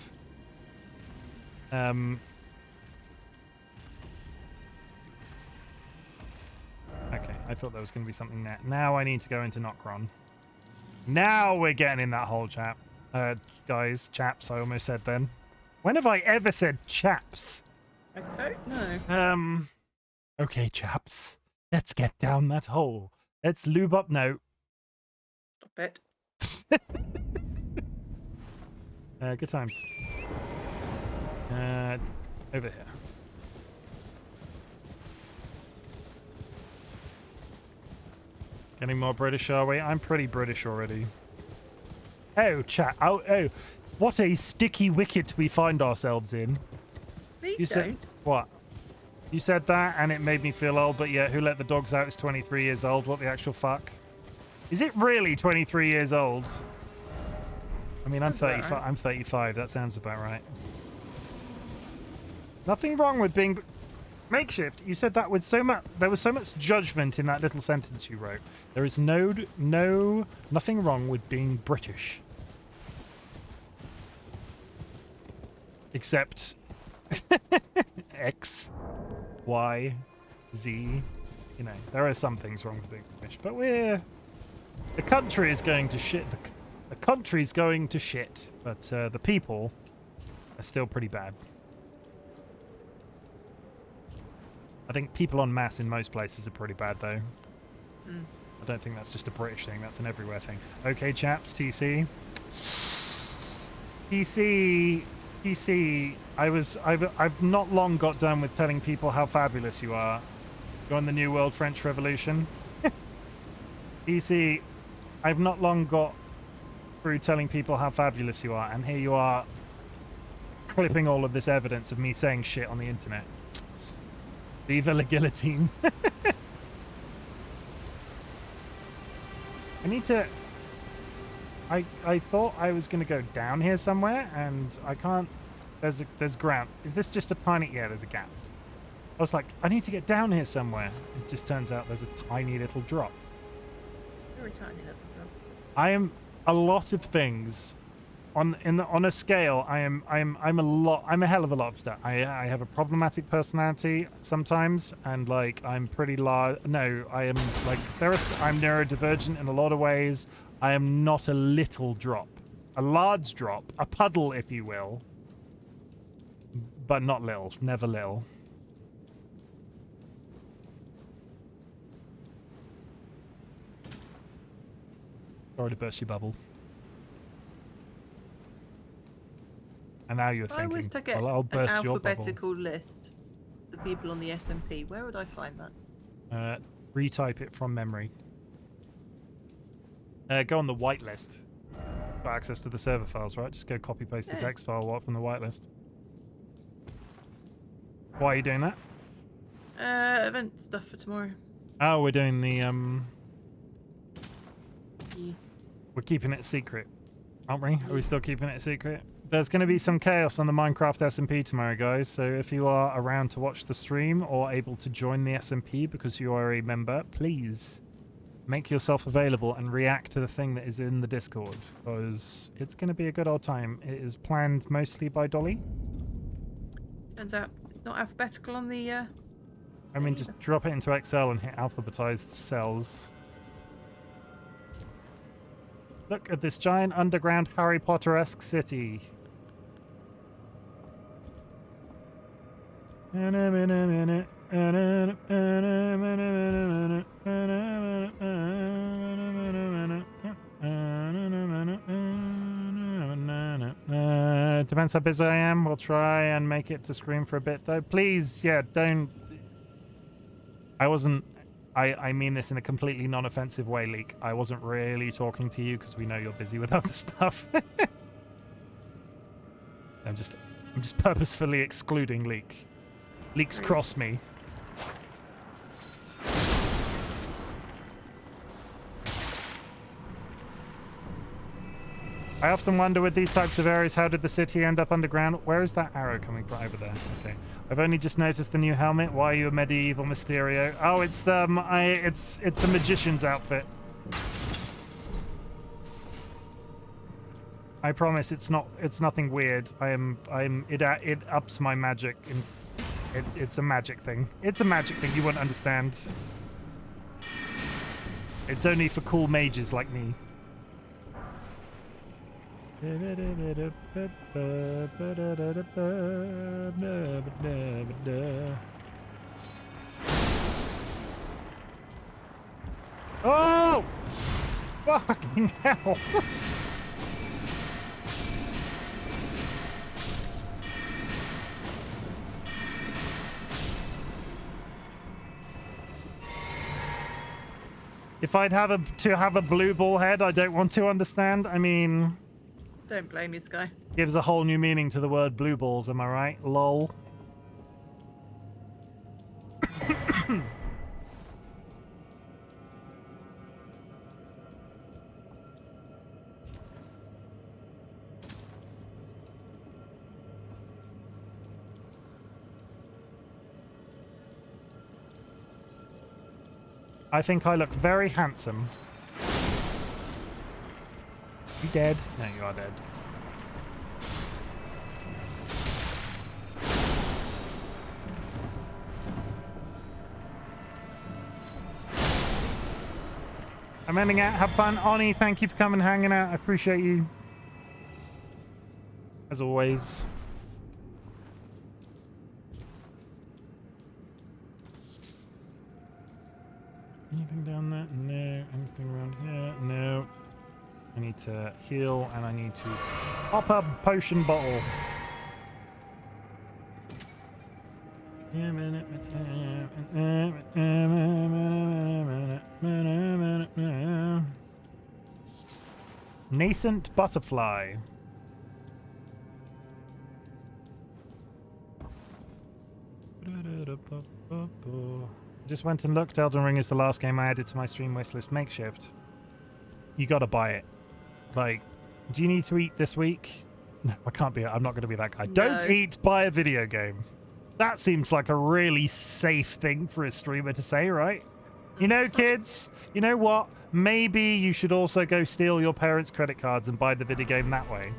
okay, I thought there was going to be something there. Now I need to go into Nocron. Now we're getting in that hole, chaps, I almost said then. When have I ever said chaps? I don't know. Okay, chaps. Let's get down that hole. Let's lube up now. Stop it. Good times. Over here. Getting more British, are we? I'm pretty British already. Oh, chat. Oh, what a sticky wicket we find ourselves in. Please you don't. Said, what? You said that and it made me feel old, but yeah, who let the dogs out is 23 years old. What the actual fuck? Is it really 23 years old? I mean, I'm 35. Right. I'm 35. That sounds about right. Nothing wrong with being... Makeshift, you said that with so much... There was so much judgment in that little sentence you wrote. There is nothing wrong with being British. Except... X, Y, Z. You know, there are some things wrong with being British. But we're... The country is going to shit. The country's going to shit. But the people are still pretty bad. I think people en masse in most places are pretty bad, though. I don't think that's just a British thing. That's an everywhere thing. Okay, chaps, TC. TC, I've not long got done with telling people how fabulous you are. You're on the New World French Revolution. TC, I've not long got through telling people how fabulous you are, and here you are clipping all of this evidence of me saying shit on the internet. Viva la guillotine. I need to... I thought I was going to go down here somewhere, and I can't... There's ground. Is this just a tiny... Yeah, there's a gap. I was like, I need to get down here somewhere. It just turns out there's a tiny little drop. Very tiny little drop. I am a lot of things... On a scale, I'm a hell of a lot of stuff. I have a problematic personality sometimes, and like I'm pretty large. No, I am like I'm neurodivergent in a lot of ways. I am not a little drop, a large drop, a puddle, if you will, but not little, never little. Sorry to burst your bubble. And now you're thinking, I always take I'll burst an your alphabetical list of the people on the SMP. Where would I find that? Retype it from memory. Go on the whitelist. Got access to the server files, right? Just go copy paste the text file from the whitelist. Why are you doing that? Event stuff for tomorrow. Oh, we're doing the Yeah. We're keeping it secret, aren't we? Are we still keeping it secret? There's going to be some chaos on the Minecraft SMP tomorrow, guys, so if you are around to watch the stream or able to join the SMP because you are a member, please make yourself available and react to the thing that is in the Discord, because it's going to be a good old time. It is planned mostly by Dolly. Turns out it's not alphabetical on the... I mean, just drop it into Excel and hit alphabetized cells. Look at this giant underground Harry Potter-esque city. Depends how busy I am. We'll try and make it to screen for a bit, though. Please, yeah, don't... I wasn't I mean this in a completely non-offensive way, Leek. I wasn't really talking to you because we know you're busy with other stuff. I'm just purposefully excluding Leek. Leeks cross me. I often wonder with these types of areas, how did the city end up underground? Where is that arrow coming from? Over there. Okay. I've only just noticed the new helmet. Why are you a medieval Mysterio? Oh, it's the it's a magician's outfit. I promise it's nothing weird. It ups my magic. It's a magic thing. It's a magic thing. You won't understand. It's only for cool mages like me. Oh! Fucking hell! If I'd have a blue ball head, I don't want to understand. I mean, Don't blame this guy. gives a whole new meaning to the word blue balls, am I right? Lol. I think I look very handsome. You dead? No, you are dead. I'm ending out. Have fun. Oni, thank you for coming and hanging out. I appreciate you. As always. Anything down there? No. Anything around here? No. I need to heal and I need to pop a potion bottle. Nascent butterfly. Just went and looked. Elden Ring is the last game I added to my stream wishlist. Makeshift. You gotta buy it. Like, do you need to eat this week? No, I can't be. I'm not going to be that guy. No. Don't eat, buy a video game. That seems like a really safe thing for a streamer to say, right? You know, kids, you know what? Maybe you should also go steal your parents' credit cards and buy the video game that way.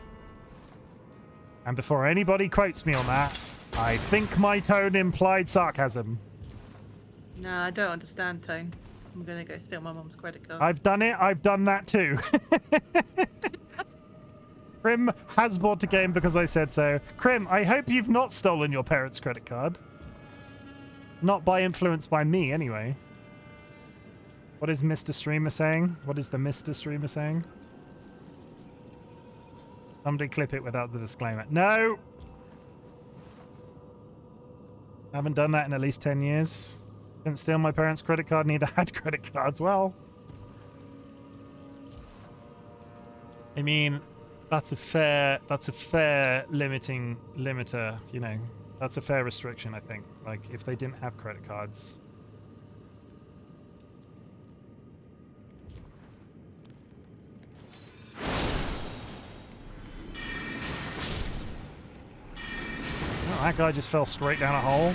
And before anybody quotes me on that, I think my tone implied sarcasm. Nah, I don't understand, Tone. I'm gonna go steal my mom's credit card. I've done it. I've done that too. Crim has bought a game because I said so. Crim, I hope you've not stolen your parents' credit card. Not by influence by me, anyway. What is Mr. Streamer saying? What is the Mr. Streamer saying? Somebody clip it without the disclaimer. No! Haven't done that in at least 10 years. Didn't steal my parents' credit card, neither had credit cards. Well, I mean, that's a fair limiter, you know. That's a fair restriction, I think. Like, if they didn't have credit cards. Oh, that guy just fell straight down a hole.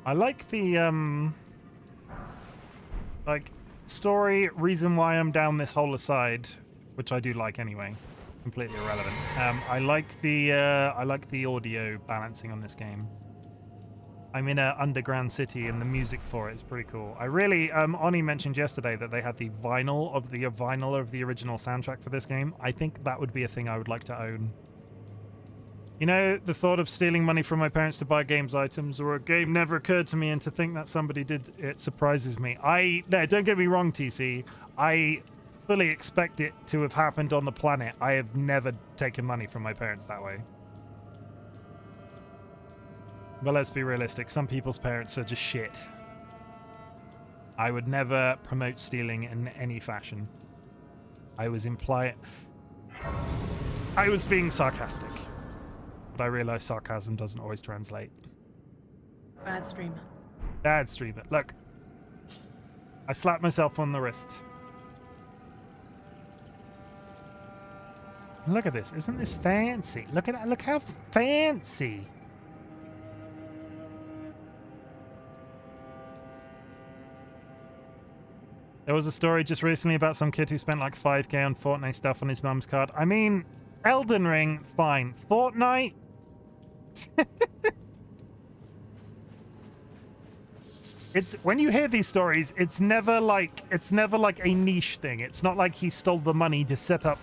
I like the, like, story, reason why I'm down this hole aside, which I do like anyway, completely irrelevant. I like the audio balancing on this game. I'm in an underground city and the music for it is pretty cool. I really, Oni mentioned yesterday that they had the vinyl of the original soundtrack for this game. I think that would be a thing I would like to own. You know, the thought of stealing money from my parents to buy games items or a game never occurred to me, and to think that somebody did it surprises me. No, don't get me wrong, TC. I fully expect it to have happened on the planet. I have never taken money from my parents that way. But let's be realistic. Some people's parents are just shit. I would never promote stealing in any fashion. I was being sarcastic. But I realize sarcasm doesn't always translate. Bad streamer. Bad streamer. Look. I slapped myself on the wrist. Look at this. Isn't this fancy? Look at that. Look how fancy. There was a story just recently about some kid who spent like 5k on Fortnite stuff on his mum's card. I mean, Elden Ring, fine. Fortnite? It's when you hear these stories, it's never like a niche thing. It's not like he stole the money to set up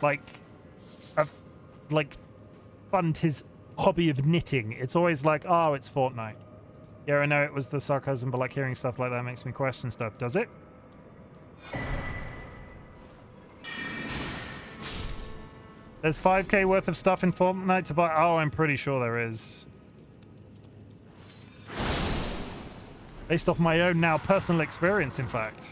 fund his hobby of knitting. It's always like, oh, it's Fortnite. Yeah, I know it was the sarcasm, but like hearing stuff like that makes me question stuff. Does it? There's 5k worth of stuff in Fortnite to buy. Oh, I'm pretty sure there is. Based off my own now personal experience, in fact.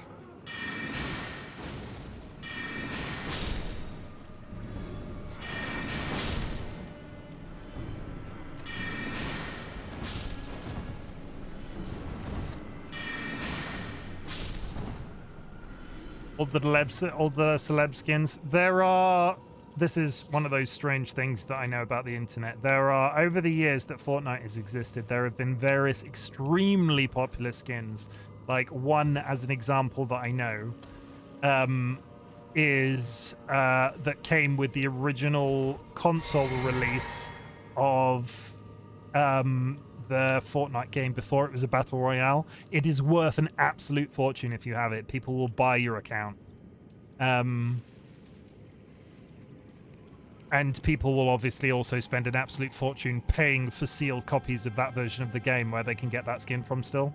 All the celeb skins. There are... This is one of those strange things that I know about the internet. There are, over the years that Fortnite has existed, there have been various extremely popular skins. Like, one, as an example that I know, is that came with the original console release of the Fortnite game before it was a battle royale. It is worth an absolute fortune if you have it. People will buy your account. And people will obviously also spend an absolute fortune paying for sealed copies of that version of the game where they can get that skin from still.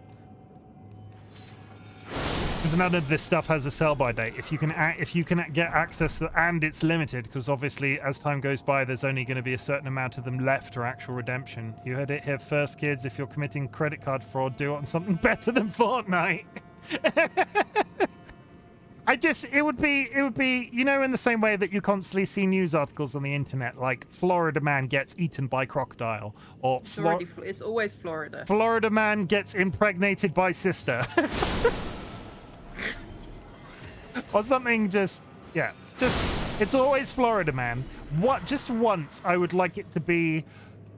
Because none of this stuff has a sell-by date. If you can get access to, and it's limited, because obviously as time goes by, there's only going to be a certain amount of them left for actual redemption. You heard it here first, kids. If you're committing credit card fraud, do it on something better than Fortnite. It would be, you know, in the same way that you constantly see news articles on the internet, like Florida man gets eaten by crocodile, or It's always Florida. Florida man gets impregnated by sister. Or something it's always Florida man. Just once, I would like it to be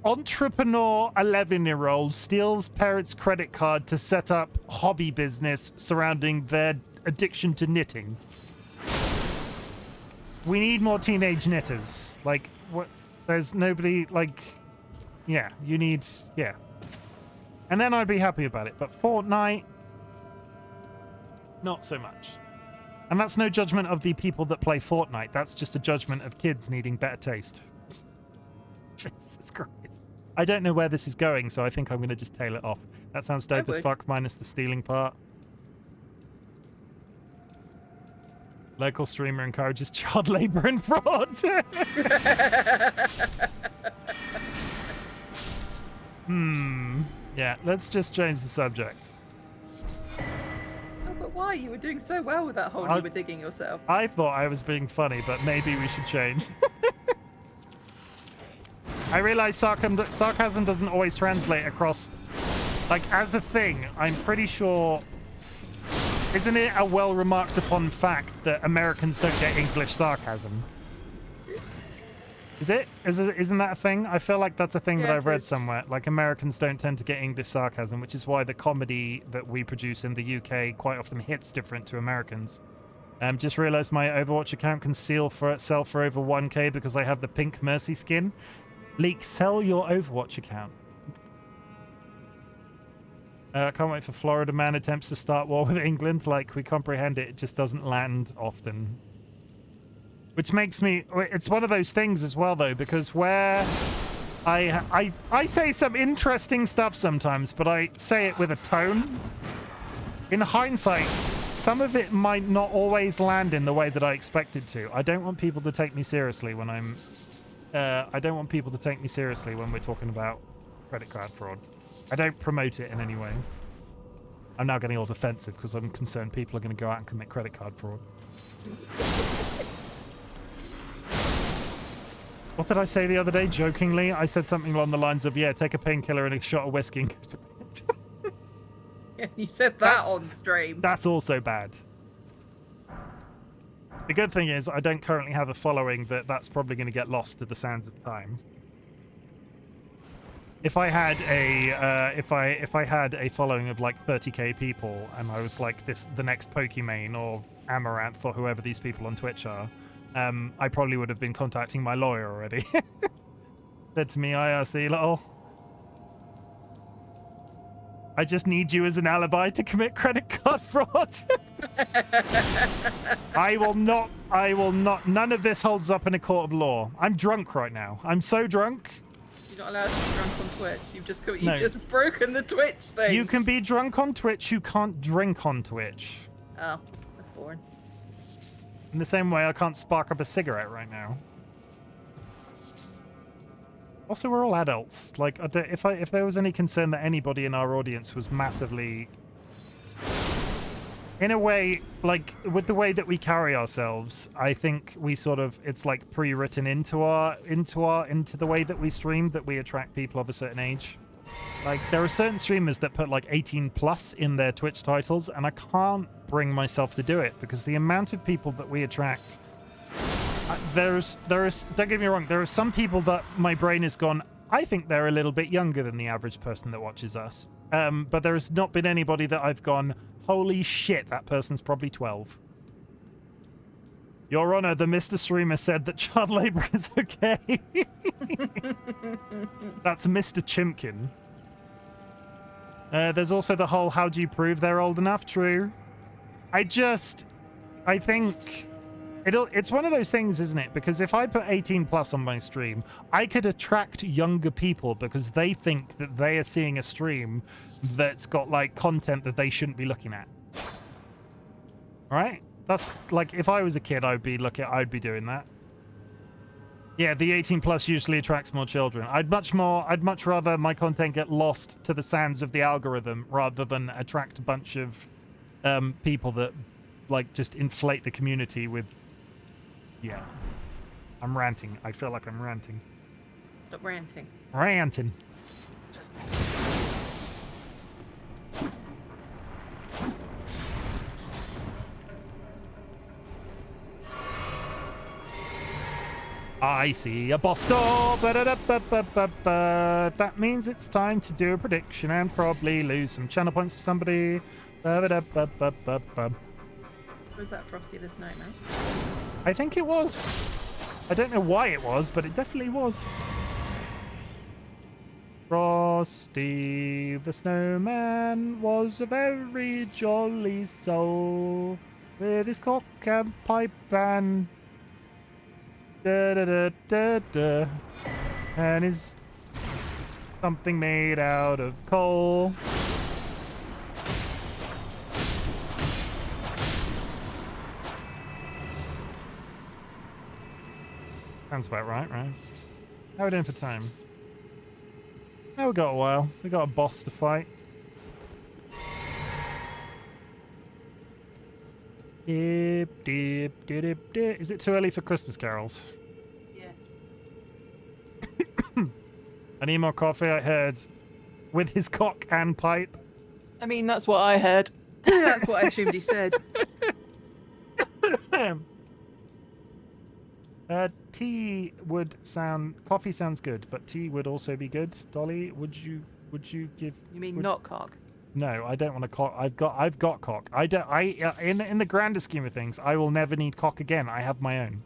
entrepreneur 11-year-old steals parents' credit card to set up hobby business surrounding their addiction to knitting. We need more teenage knitters. Like, what? There's nobody, like... Yeah, you need... Yeah. And then I'd be happy about it. But Fortnite... Not so much. And that's no judgment of the people that play Fortnite. That's just a judgment of kids needing better taste. Jesus Christ. I don't know where this is going, so I think I'm going to just tail it off. That sounds dope as fuck, minus the stealing part. Local streamer encourages child labor and fraud. Yeah, let's just change the subject. Oh, but why? You were doing so well with that hole you were digging yourself. I thought I was being funny, but maybe we should change. I realize sarcasm doesn't always translate across, like, as a thing. I'm pretty sure... Isn't it a well-remarked upon fact that Americans don't get English sarcasm? Is it? Isn't that a thing? I feel like that's a thing that I've read somewhere. Like, Americans don't tend to get English sarcasm, which is why the comedy that we produce in the UK quite often hits different to Americans. Just realized my Overwatch account can sell for over 1k because I have the pink Mercy skin. Leak, sell your Overwatch account. I can't wait for Florida man attempts to start war with England. Like, we comprehend it. It just doesn't land often. Which makes me... It's one of those things as well, though, because where I say some interesting stuff sometimes, but I say it with a tone. In hindsight, some of it might not always land in the way that I expected to. I don't want people to take me seriously when I don't want people to take me seriously when we're talking about credit card fraud. I don't promote it in any way. I'm now getting all defensive because I'm concerned people are going to go out and commit credit card fraud. What did I say the other day, jokingly? I said something along the lines of, yeah, take a painkiller and a shot of whiskey and go to bed. Yeah, you said that on stream. That's also bad. The good thing is I don't currently have a following that's probably going to get lost to the sands of time. If I had a if I had a following of like 30k people and I was like the next Pokimane or Amaranth or whoever these people on Twitch are, I probably would have been contacting my lawyer already. Said to me, IRC, little, I just need you as an alibi to commit credit card fraud. I will not, none of this holds up in a court of law. I'm drunk right now. I'm so drunk. You're not allowed to be drunk on Twitch. You've just broken the Twitch thing. You can be drunk on Twitch, you can't drink on Twitch. Oh, that's boring. In the same way, I can't spark up a cigarette right now. Also, we're all adults. Like, if there was any concern that anybody in our audience was massively, in a way, like with the way that we carry ourselves, I think we sort of, it's like pre-written into the way that we stream that we attract people of a certain age. Like, there are certain streamers that put like 18 plus in their Twitch titles, and I can't bring myself to do it because the amount of people that we attract. There's don't get me wrong, there are some people that my brain has gone, I think they're a little bit younger than the average person that watches us. But there has not been anybody that I've gone, holy shit, that person's probably 12. Your Honor, the Mr. Streamer said that child labor is okay. That's Mr. Chimken. There's also the whole, how do you prove they're old enough? True. I think it's one of those things, isn't it? Because if I put 18 plus on my stream, I could attract younger people because they think that they are seeing a stream that's got like content that they shouldn't be looking at. Right? That's like, if I was a kid, I'd be doing that. Yeah, the 18 plus usually attracts more children. I'd much rather my content get lost to the sands of the algorithm rather than attract a bunch of people that like just inflate the community with. Yeah. I'm ranting. I feel like I'm ranting. Stop ranting. Ranting. I see a boss door. That means it's time to do a prediction and probably lose some channel points for somebody. Was that Frosty the Snowman? I think it was. I don't know why it was, but it definitely was. Frosty the Snowman was a very jolly soul with his cock and pipe and da-da-da-da-da, and his something made out of coal. Sounds about right? How are we doing for time? Oh, we got a while. We got a boss to fight. Dip, dip, dip, dip, dip. Is it too early for Christmas carols? Yes. I need more coffee, I heard. With his cock and pipe. I mean, that's what I heard. That's what I assumed he said. Tea would sound. Coffee sounds good, but tea would also be good. Dolly, would you give? You mean not cock? No, I don't want a cock. I've got cock. I don't. In the grander scheme of things, I will never need cock again. I have my own.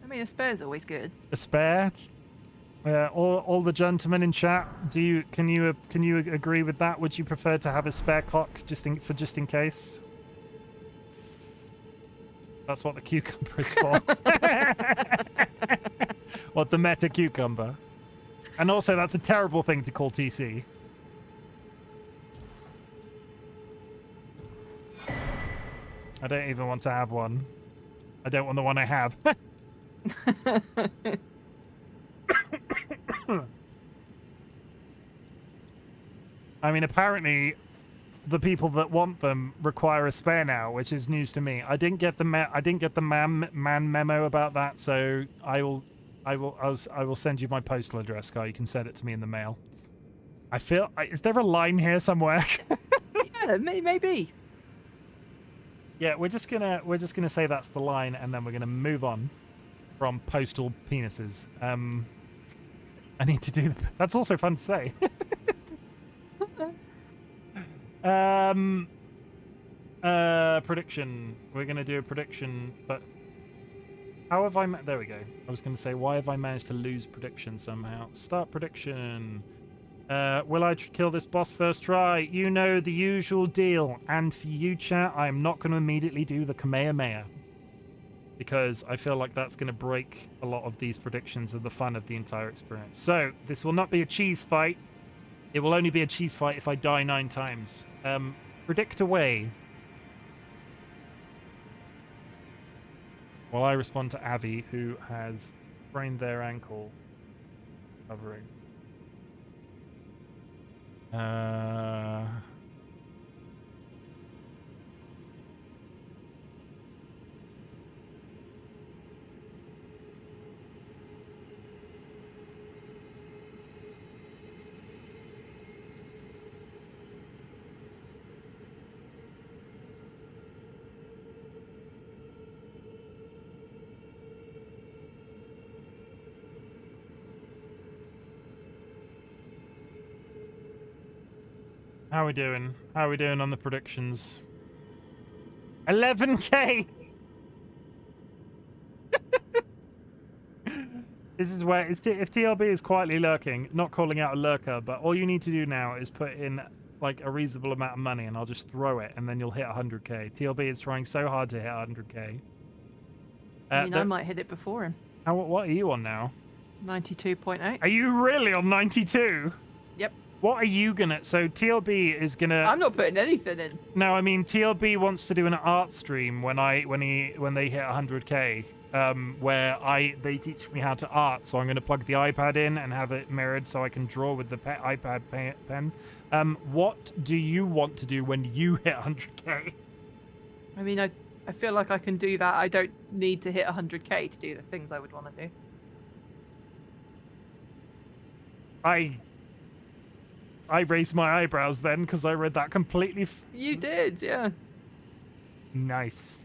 I mean, a spare's always good. A spare. All the gentlemen in chat, can you agree with that? Would you prefer to have a spare cock just in case? That's what the cucumber is for. What, the meta cucumber? And also, that's a terrible thing to call TC. I don't even want to have one. I don't want the one I have. I mean, apparently, the people that want them require a spare now, which is news to me. I didn't get the man memo about that, so I will send you my postal address, Guy. You can send it to me in the mail. I feel is there a line here somewhere? Yeah, maybe. Yeah, we're just gonna say that's the line, and then we're gonna move on from postal penises. I need to do. That's also fun to say. Prediction. We're gonna do a prediction, but how have I? There we go. I was gonna say, why have I managed to lose prediction somehow? Start prediction. Will I kill this boss first try? You know the usual deal. And for you, chat, I am not going to immediately do the Kamehameha, because I feel like that's going to break a lot of these predictions of the fun of the entire experience. So this will not be a cheese fight. It will only be a cheese fight if I die 9 times. Predict away. While I respond to Avi, who has sprained their ankle. Covering. How are we doing? How are we doing on the predictions? 11k! This is where, if TLB is quietly lurking, not calling out a lurker, but all you need to do now is put in like a reasonable amount of money and I'll just throw it and then you'll hit 100k. TLB is trying so hard to hit 100k. I mean, I might hit it before him. What are you on now? 92.8. Are you really on 92? Yep. What are you gonna... So TLB is gonna... I'm not putting anything in. No, I mean, TLB wants to do an art stream when they hit 100k, where they teach me how to art. So I'm going to plug the iPad in and have it mirrored so I can draw with the iPad pen. What do you want to do when you hit 100k? I mean, I feel like I can do that. I don't need to hit 100k to do the things I would want to do. I raised my eyebrows then because I read that completely. You did, yeah. Nice.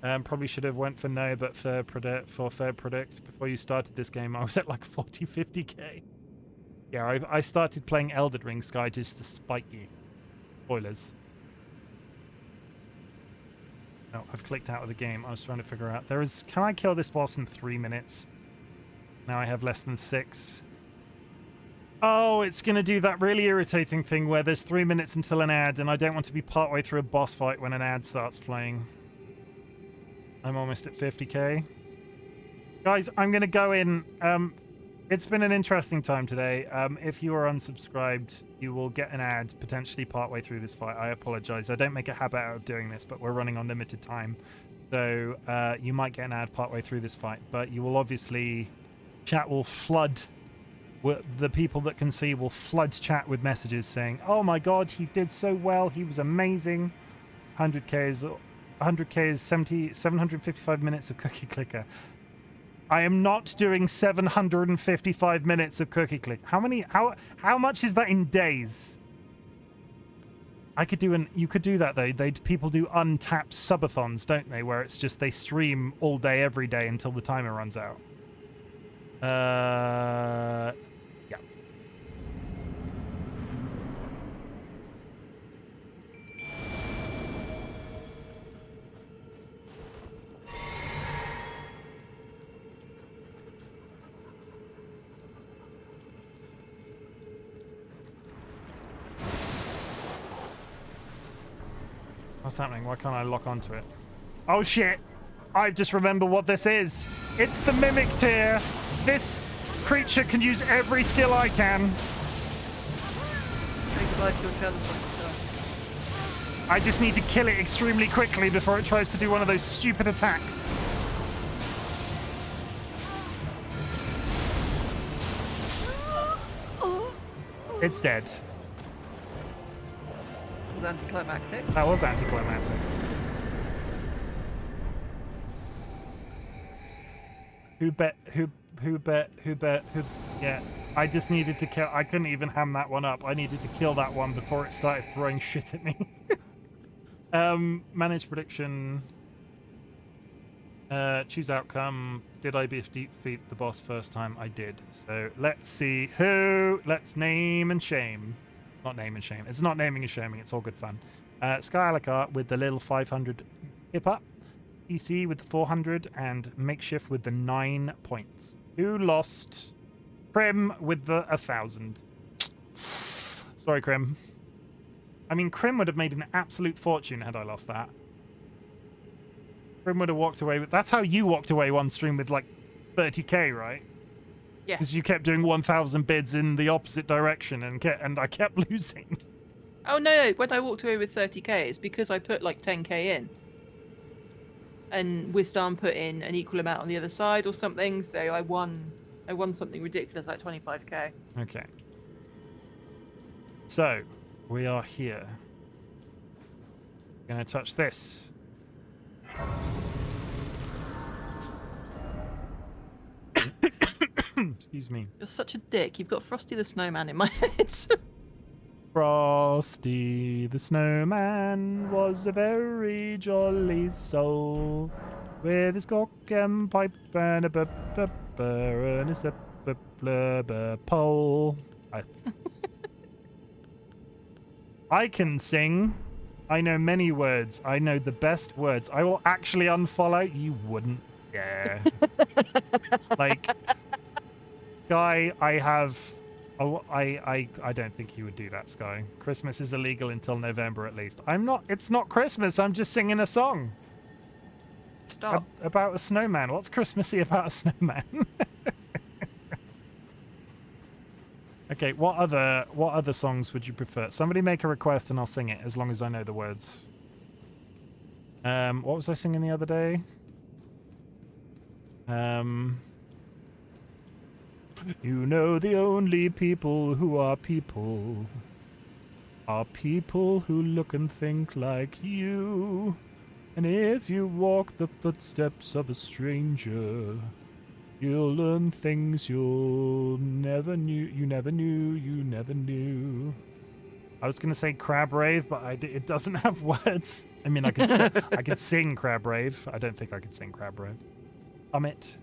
Probably should have went for no, but fair predict before you started this game. I was at like 40, 50k. Yeah, I started playing Elden Ring, Sky, just to spite you. Spoilers. No, I've clicked out of the game. I was trying to figure out. Can I kill this boss in 3 minutes? Now I have less than 6. Oh, it's going to do that really irritating thing where there's 3 minutes until an ad, and I don't want to be partway through a boss fight when an ad starts playing. I'm almost at 50k. Guys, I'm going to go in. It's been an interesting time today. If you are unsubscribed, you will get an ad potentially partway through this fight. I apologize. I don't make a habit out of doing this, but we're running on limited time. So you might get an ad partway through this fight, but you will obviously... Chat will flood... The people that can see will flood chat with messages saying, "Oh my god, he did so well. He was amazing." 100k is 755 minutes of cookie clicker. I am not doing 755 minutes of cookie click. How much is that in days? You could do that though. People do untapped subathons, don't they? Where it's just they stream all day every day until the timer runs out. Yeah. What's happening? Why can't I lock onto it? Oh shit! I just remember what this is. It's the mimic tier. This creature can use every skill I can. Say goodbye to your challenge monster. I just need to kill it extremely quickly before it tries to do one of those stupid attacks. It's dead. Was anticlimactic. That was anticlimactic. Who bet? Yeah, I just needed to kill. I couldn't even ham that one up. I needed to kill that one before it started throwing shit at me. Manage prediction. Choose outcome. Did I defeat the boss first time? I did. So let's see who. Let's name and shame. Not name and shame. It's not naming and shaming. It's all good fun. Sky Alakar with the little 500 hip up. PC with the 400 and Makeshift with the 9 points. Who lost? Krim with the 1,000. Sorry, Krim. I mean, Krim would have made an absolute fortune had I lost that. Krim would have walked away with... That's how you walked away one stream with like 30k, right? Yeah. Because you kept doing 1,000 bids in the opposite direction and I kept losing. Oh no! When I walked away with 30k, it's because I put like 10k in, and Wisdom put in an equal amount on the other side or something. So I won something ridiculous like 25k. Okay. So we are here. Gonna touch this. Excuse me. You're such a dick. You've got Frosty the Snowman in my head. Frosty the Snowman was a very jolly soul, with his cock and pipe and a bubber and his blubber pole. I can sing. I know many words. I know the best words. I will actually unfollow. You wouldn't dare. Like, Guy, I have... Oh, I don't think you would do that, Sky. Christmas is illegal until November at least. I'm not... It's not Christmas. I'm just singing a song. Stop. About a snowman. What's Christmassy about a snowman? Okay, what other songs would you prefer? Somebody make a request and I'll sing it as long as I know the words. What was I singing the other day? You know the only people who are people who look and think like you. And if you walk the footsteps of a stranger, you'll learn things you never knew. I was gonna say Crab Rave, but it doesn't have words. I mean, I could sing Crab Rave. I don't think I could sing Crab Rave. It.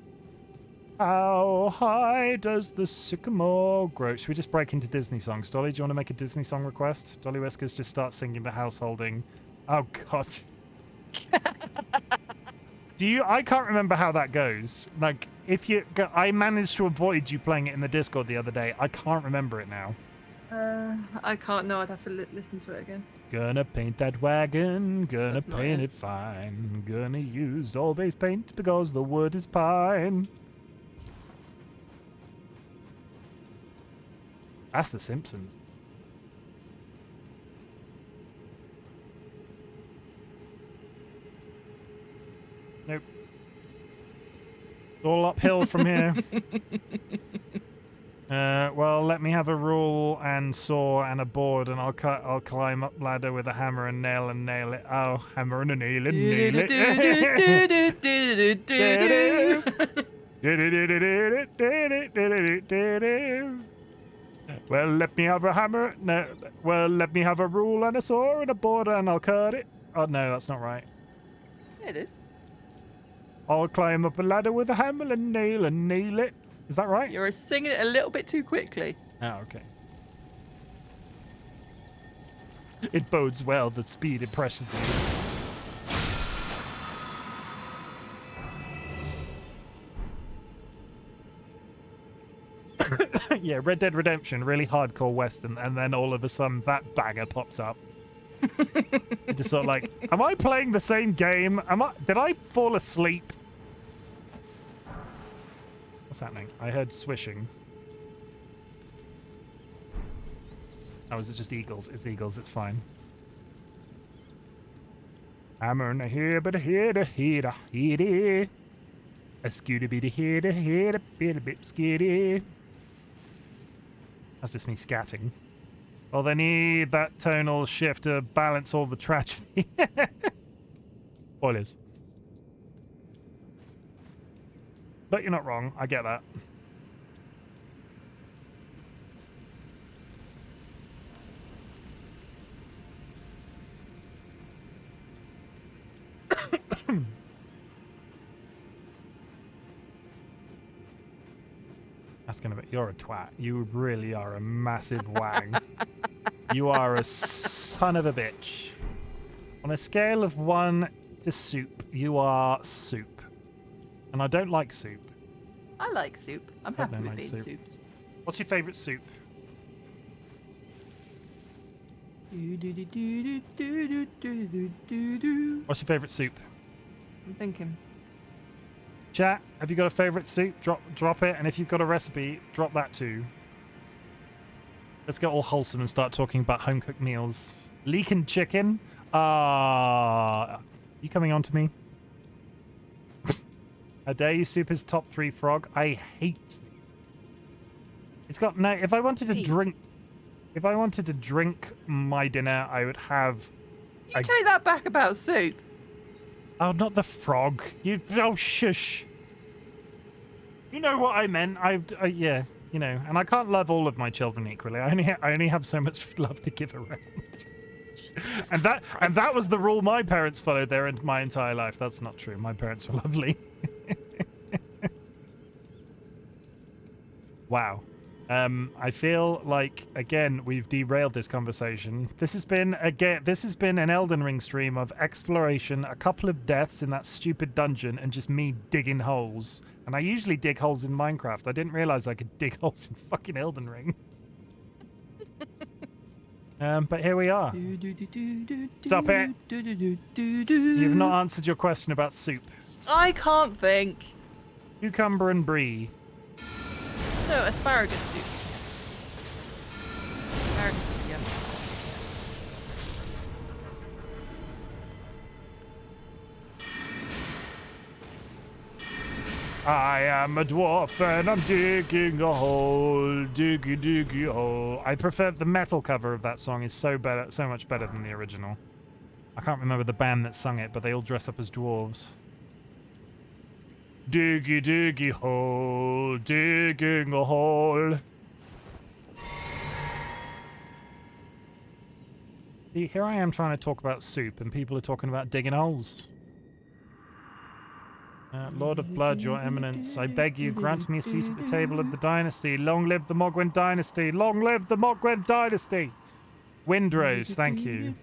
How high does the sycamore grow? Should we just break into Disney songs? Dolly, do you want to make a Disney song request? DollyWhiskers, just start singing the householding. Oh, God. I can't remember how that goes. Like, I managed to avoid you playing it in the Discord the other day. I can't remember it now. I can't know. I'd have to listen to it again. Gonna paint that wagon, gonna paint it fine. Gonna use all base paint because the wood is pine. That's The Simpsons. Nope. It's all uphill from here. Well, let me have a rule and saw and a board, and I'll climb up ladder with a hammer and nail it. Oh, hammer and a nail and nail it. Well, let me have a hammer. No. Well, let me have a rule and a saw and a board, and I'll cut it. Oh no, that's not right. It is. I'll climb up a ladder with a hammer and nail it. Is that right? You're singing it a little bit too quickly. Oh, okay. It bodes well that speed impresses you. Yeah, Red Dead Redemption, really hardcore Western, and then all of a sudden that banger pops up. You're just sort of like, am I playing the same game? Did I fall asleep? What's happening? I heard swishing. Oh, is it just eagles? It's eagles. It's fine. I'm on a here, but a here, a here, a here, a scooty bit, a here, a here, a bit, a bit scooty. That's just me scatting. Well, they need that tonal shift to balance all the tragedy. Spoilers. But you're not wrong. I get that. That's gonna be. You're a twat. You really are a massive wang. You are a son of a bitch. On a scale of 1 to soup, you are soup. And I don't like soup. I like soup. I'm happy with being soups. What's your favourite soup? What's your favourite soup? I'm thinking. Chat, have you got a favourite soup? Drop it, and if you've got a recipe, drop that too. Let's get all wholesome and start talking about home-cooked meals. Leaking chicken? You coming on to me? How dare you, soup is top 3 frog. I hate soup. It's got no. If I wanted to drink my dinner, I would have. You take that back about soup. Oh, not the frog. Oh, shush. You know what I meant. Yeah, you know. And I can't love all of my children equally. I only have so much love to give around. and that was the rule my parents followed my entire life. That's not true. My parents were lovely. Wow. I feel like, again, we've derailed this conversation. This has been an Elden Ring stream of exploration, a couple of deaths in that stupid dungeon, and just me digging holes. And I usually dig holes in Minecraft. I didn't realize I could dig holes in fucking Elden Ring. But here we are. Stop it. You've not answered your question about soup. I can't think. Cucumber and brie. No, asparagus soup. Asparagus soup, yeah. I am a dwarf and I'm digging a hole, diggy hole. I prefer the metal cover of that song is so much better than the original. I can't remember the band that sung it, but they all dress up as dwarves. Diggy hole, digging a hole. See, here I am trying to talk about soup, and people are talking about digging holes. Lord of Blood, your eminence, I beg you, grant me a seat at the table of the dynasty. Long live the Mogwen dynasty! Long live the Mogwen dynasty! Windrose, thank you.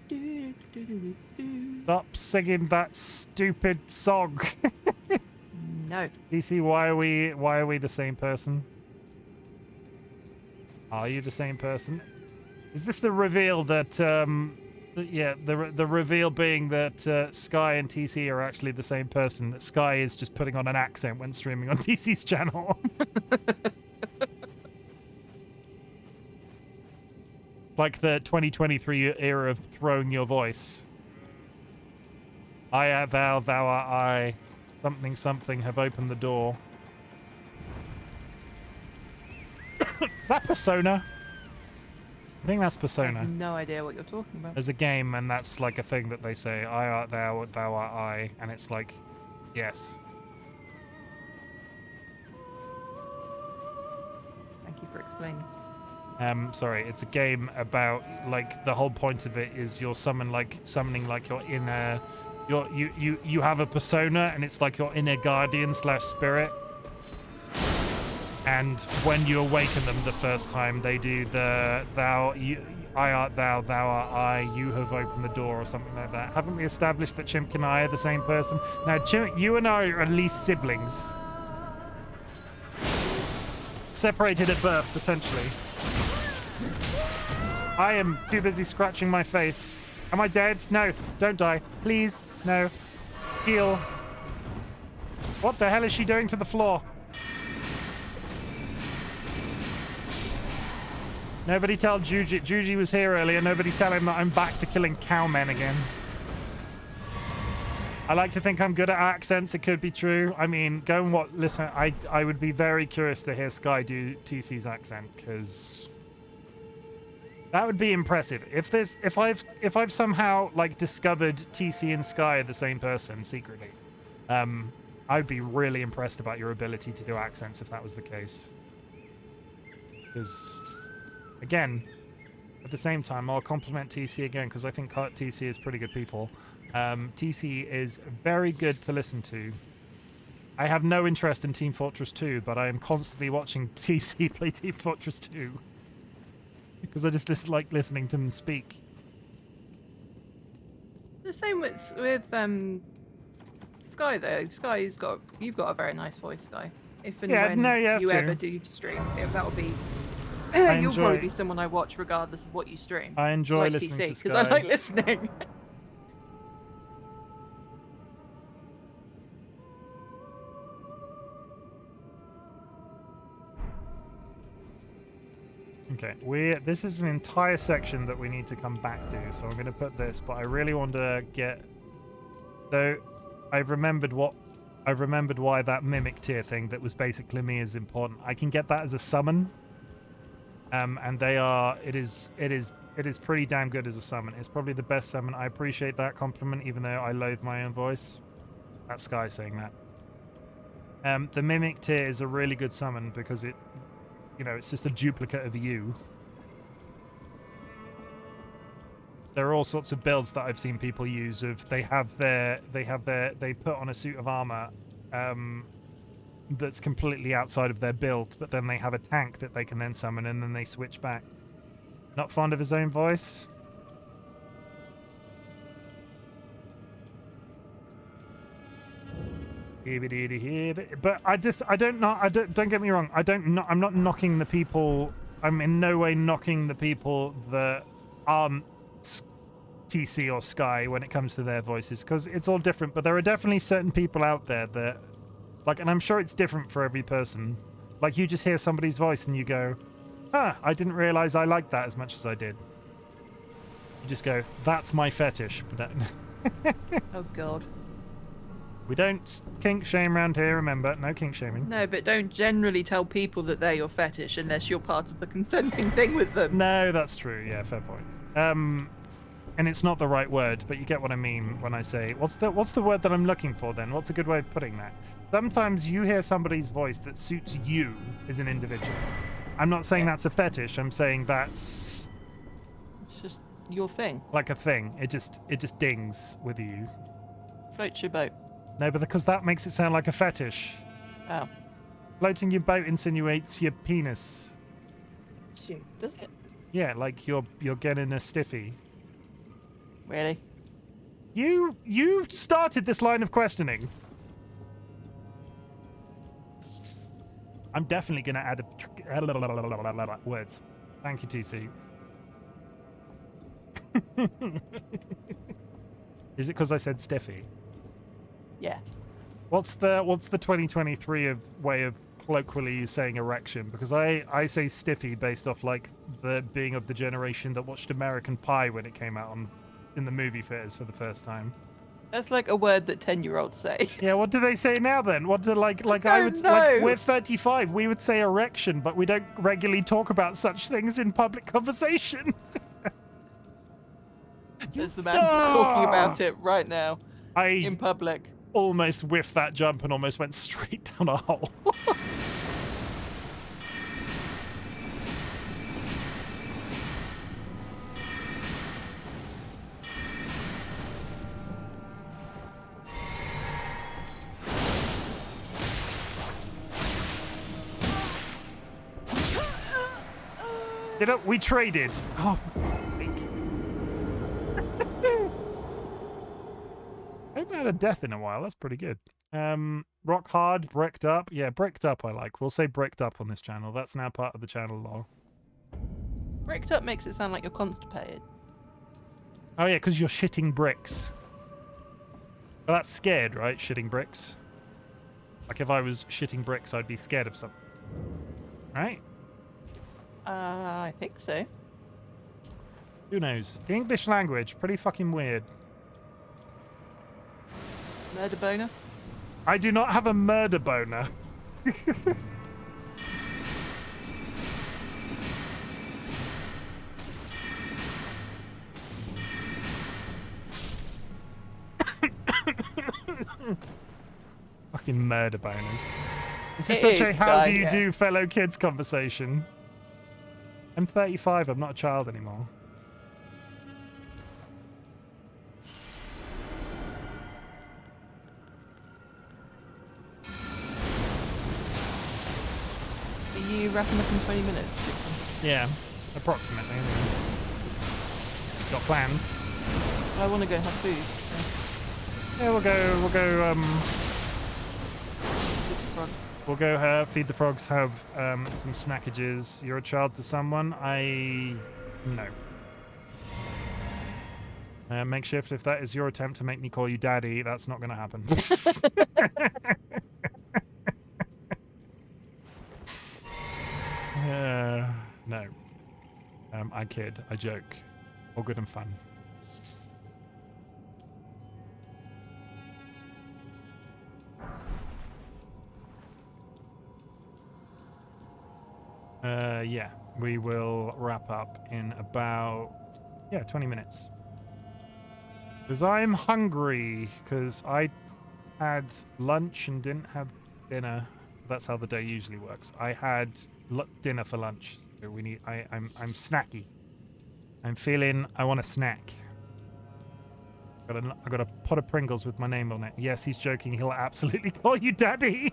Stop singing that stupid song. No. DC, why are we the same person? Are you the same person? Is this the reveal that yeah, the reveal being that Sky and TC are actually the same person, that Sky is just putting on an accent when streaming on TC's channel? Like the 2023 era of throwing your voice. I, thou, thou art I. Something, something have opened the door. Is that Persona? I think that's Persona. I have no idea what you're talking about. There's a game, and that's like a thing that they say, I art thou, thou art I, and it's like, yes. Thank you for explaining. Sorry, it's a game about, like, the whole point of it is you're summoning like your inner, you have a persona, and it's like your inner guardian / spirit. And when you awaken them the first time, they do the I art thou, thou art I, you have opened the door, or something like that. Haven't we established that Chimken and I are the same person? Now, you and I are at least siblings. Separated at birth, potentially. I am too busy scratching my face. Am I dead? No, don't die. Please, no. Heal. What the hell is she doing to the floor? Nobody tell Juji. Juji was here earlier. Nobody tell him that I'm back to killing cowmen again. I like to think I'm good at accents. It could be true. I mean, go and listen. I would be very curious to hear Sky do TC's accent, because that would be impressive. If I've somehow like discovered TC and Sky are the same person secretly, I'd be really impressed about your ability to do accents if that was the case. Because, again, at the same time, I'll compliment TC again because I think TC is pretty good people. TC is very good to listen to. I have no interest in Team Fortress 2, but I am constantly watching TC play Team Fortress 2 because I just like listening to him speak. The same with Sky though. You've got a very nice voice, Sky. If and when you ever do stream, that will be. You'll probably be someone I watch regardless of what you stream. I enjoy like listening TC, to Sky because I like listening. Okay, this is an entire section that we need to come back to, so I'm going to put this, but I really want to get... So, I've remembered why that mimic tier thing that was basically me is important. I can get that as a summon, and it is pretty damn good as a summon. It's probably the best summon. I appreciate that compliment, even though I loathe my own voice. That's Sky saying that. The mimic tier is a really good summon because it, it's just a duplicate of you. There are all sorts of builds that I've seen people use of they put on a suit of armor that's completely outside of their build, but then they have a tank that they can then summon and then they switch back. Not fond of his own voice? But don't get me wrong. I'm not knocking the people. I'm in no way knocking the people that aren't TC or Sky when it comes to their voices, because it's all different. But there are definitely certain people out there that, like, and I'm sure it's different for every person. Like, you just hear somebody's voice and you go, "Huh, I didn't realize I liked that as much as I did." You just go, "That's my fetish." But Oh God. We don't kink shame around here, remember. No kink shaming. No, but don't generally tell people that they're your fetish unless you're part of the consenting thing with them. No, that's true. Yeah, fair point. And it's not the right word, but you get what I mean when I say, what's the word that I'm looking for then? What's a good way of putting that? Sometimes you hear somebody's voice that suits you as an individual. I'm not saying that's a fetish. I'm saying that's... It's just your thing. Like a thing. It just dings with you. Floats your boat. No, but because that makes it sound like a fetish. Oh. Floating your boat insinuates your penis. Does it? Yeah, like you're getting a stiffy. Really? You started this line of questioning. I'm definitely going to add words. Thank you, TC. Is it because I said stiffy? Yeah. What's the 2023 way of colloquially saying erection? Because I say stiffy based off like the being of the generation that watched American Pie when it came out in the movie theaters for the first time. That's like a word that 10-year-olds say. Yeah, what do they say now then? What do like I would know. Like we're 35, we would say erection, but we don't regularly talk about such things in public conversation. There's a man talking about it right now in public. Almost whiffed that jump and almost went straight down a hole. We traded. Oh, I haven't had a death in a while. That's pretty good. Rock hard, bricked up. Yeah, bricked up I like. We'll say bricked up on this channel. That's now part of the channel lore. Bricked up makes it sound like you're constipated. Oh yeah, because you're shitting bricks. Well, that's scared, right? Shitting bricks. Like if I was shitting bricks, I'd be scared of something. Right? I think so. Who knows? The English language, pretty fucking weird. Murder boner? I do not have a murder boner. Fucking murder boners. This is such a how do you do fellow kids conversation. I'm 35, I'm not a child anymore. Are you wrapping up in 20 minutes? Yeah, approximately. Got plans. I want to go have food. So. Yeah, we'll go, we'll go feed the frogs, have some snackages. You're a child to someone? No. Makeshift, if that is your attempt to make me call you daddy, that's not going to happen. No. I kid. I joke. All good and fun. Yeah, we will wrap up in about 20 minutes. Because I'm hungry, because I had lunch and didn't have dinner. That's how the day usually works. I had dinner for lunch, so I'm snacky. I'm feeling I want a snack. I got a pot of Pringles with my name on it. Yes, he's joking. He'll absolutely call you daddy.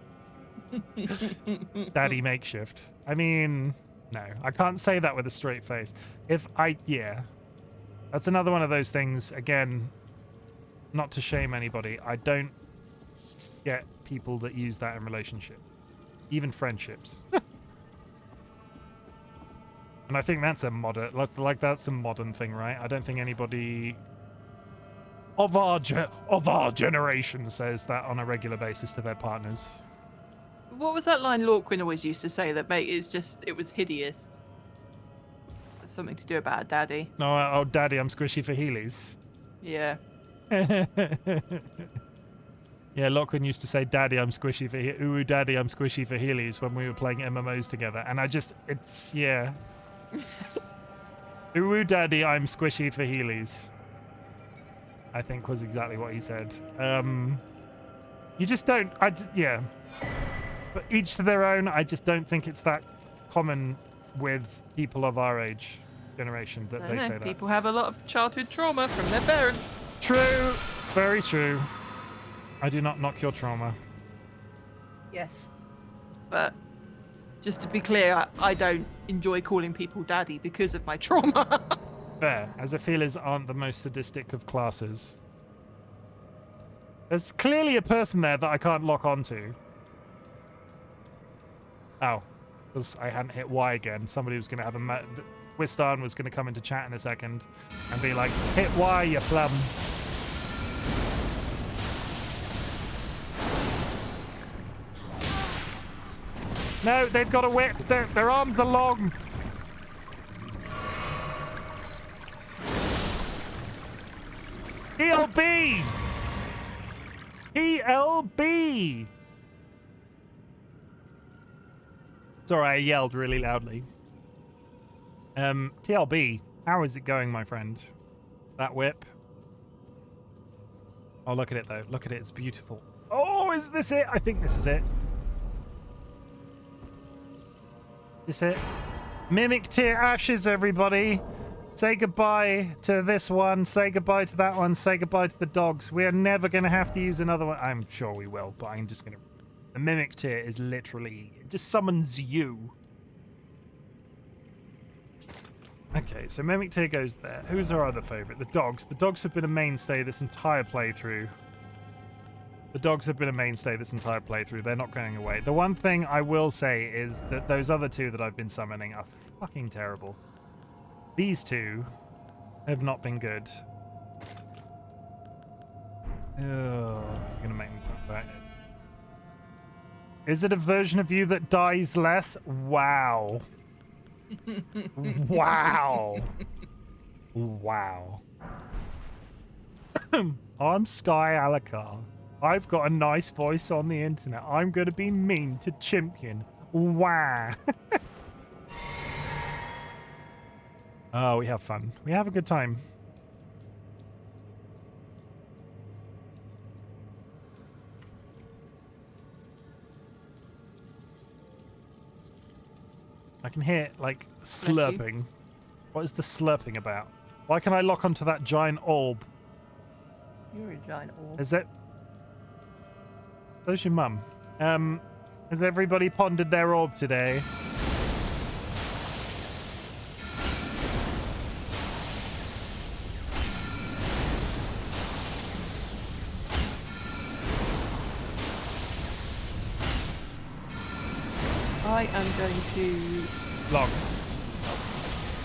Daddy makeshift. I mean, no, I can't say that with a straight face. That's another one of those things. Again, not to shame anybody. I don't get people that use that in relationship, even friendships. And I think that's a modern, that's a modern thing, right? I don't think anybody of our generation says that on a regular basis to their partners. What was that line Lorquin always used to say that, mate, it was hideous? It's something to do about daddy. No, daddy, I'm squishy for Heelys. Yeah. Yeah, Lachlan used to say, daddy, I'm squishy for Ooh, daddy, I'm squishy for Heelys when we were playing MMOs together. And yeah. Ooh, daddy, I'm squishy for Heelys, I think was exactly what he said. You just don't, yeah. But each to their own. I just don't think it's that common with people of our age generation that they say that. People have a lot of childhood trauma from their parents. True. Very true. I do not knock your trauma. Yes. But just to be clear, I don't enjoy calling people daddy because of my trauma. Fair, as I feel aren't the most sadistic of classes. There's clearly a person there that I can't lock onto. Oh, because I hadn't hit Y again. Somebody was going to have Wistarn was going to come into chat in a second and be like, hit Y, you plum. No, they've got a whip. Their arms are long. TLB! TLB! Sorry, I yelled really loudly. TLB, how is it going, my friend? That whip? Oh, look at it, though. Look at it. It's beautiful. Oh, is this it? I think this is it. Is it? Mimic Tear Ashes, everybody. Say goodbye to this one. Say goodbye to that one. Say goodbye to the dogs. We are never going to have to use another one. I'm sure we will, but I'm just going to... The Mimic Tear is literally... It just summons you. Okay, so Mimic Tear goes there. Who's our other favourite? The dogs. The dogs have been a mainstay this entire playthrough. The dogs have been a mainstay this entire playthrough. They're not going away. The one thing I will say is that those other two that I've been summoning are fucking terrible. These two have not been good. Oh, you're gonna make me put back. Is it a version of you that dies less? Wow. Wow. Wow. I'm Sky Alakar. I've got a nice voice on the internet. I'm going to be mean to Chimken. Wow. Oh, we have fun. We have a good time. I can hear, like, slurping. What is the slurping about? Why can I lock onto that giant orb? You're a giant orb. Is it? So's your mum. Has everybody pondered their orb today? I am going to Log.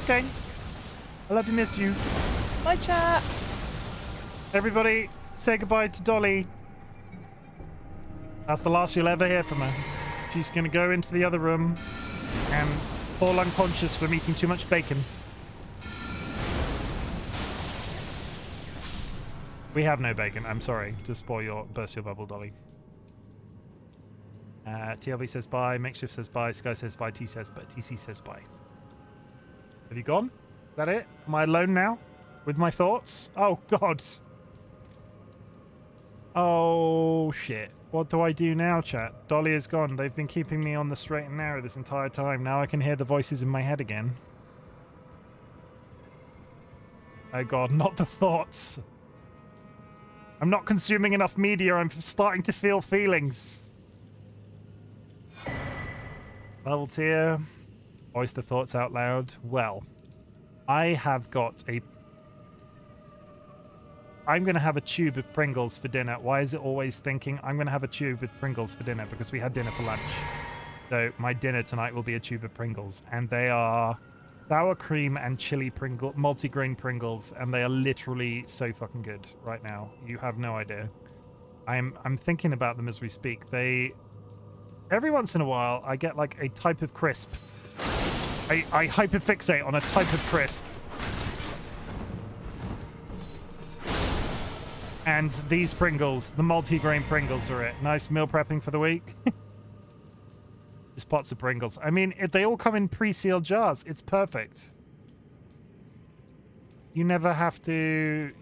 Okay. I love to miss you. my chat. Everybody, say goodbye to Dolly. That's the last you'll ever hear from her. She's going to go into the other room and fall unconscious from eating too much bacon. We have no bacon. I'm sorry to burst your bubble, Dolly. TLB says bye. Makeshift says bye. Sky says bye. TC says bye. Have you gone? Is that it? Am I alone now? With my thoughts? Oh, God. Oh, shit. What do I do now, chat? Dolly is gone. They've been keeping me on the straight and narrow this entire time. Now I can hear the voices in my head again. Oh, God. Not the thoughts. I'm not consuming enough media. I'm starting to feel feelings. Level tier. Voice the thoughts out loud. Well, I have got a... I'm going to have a tube of Pringles for dinner. Why is it always thinking I'm going to have a tube of Pringles for dinner? Because we had dinner for lunch. So my dinner tonight will be a tube of Pringles. And they are sour cream and chili Pringle, multigrain Pringles. And they are literally so fucking good right now. You have no idea. I'm thinking about them as we speak. Every once in a while, I get like a type of crisp. I hyperfixate on a type of crisp. And these Pringles, the multi-grain Pringles are it. Nice meal prepping for the week. Just pots of Pringles. I mean, if they all come in pre-sealed jars. It's perfect. You never have to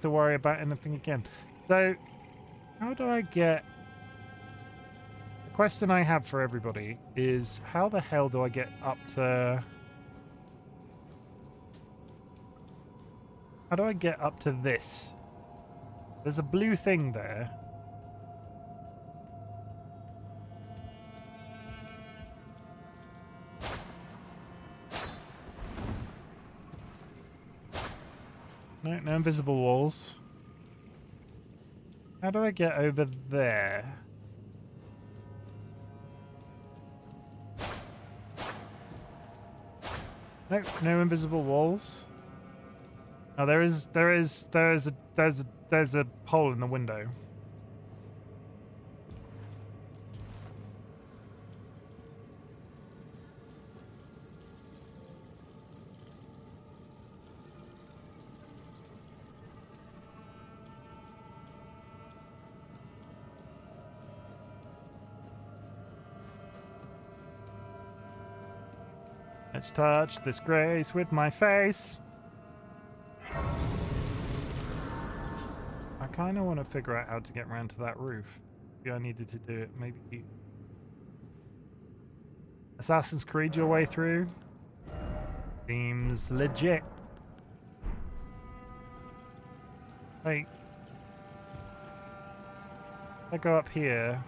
worry about anything again. So, how do I get... The question I have for everybody is, how the hell do I get up to... How do I get up to this? There's a blue thing there. No invisible walls. How do I get over there? No invisible walls. Oh, there's a hole in the window. Let's touch this grace with my face. I kind of want to figure out how to get around to that roof. Maybe I needed to do it. Maybe Assassin's Creed your way through. Seems legit. Like, if I go up here.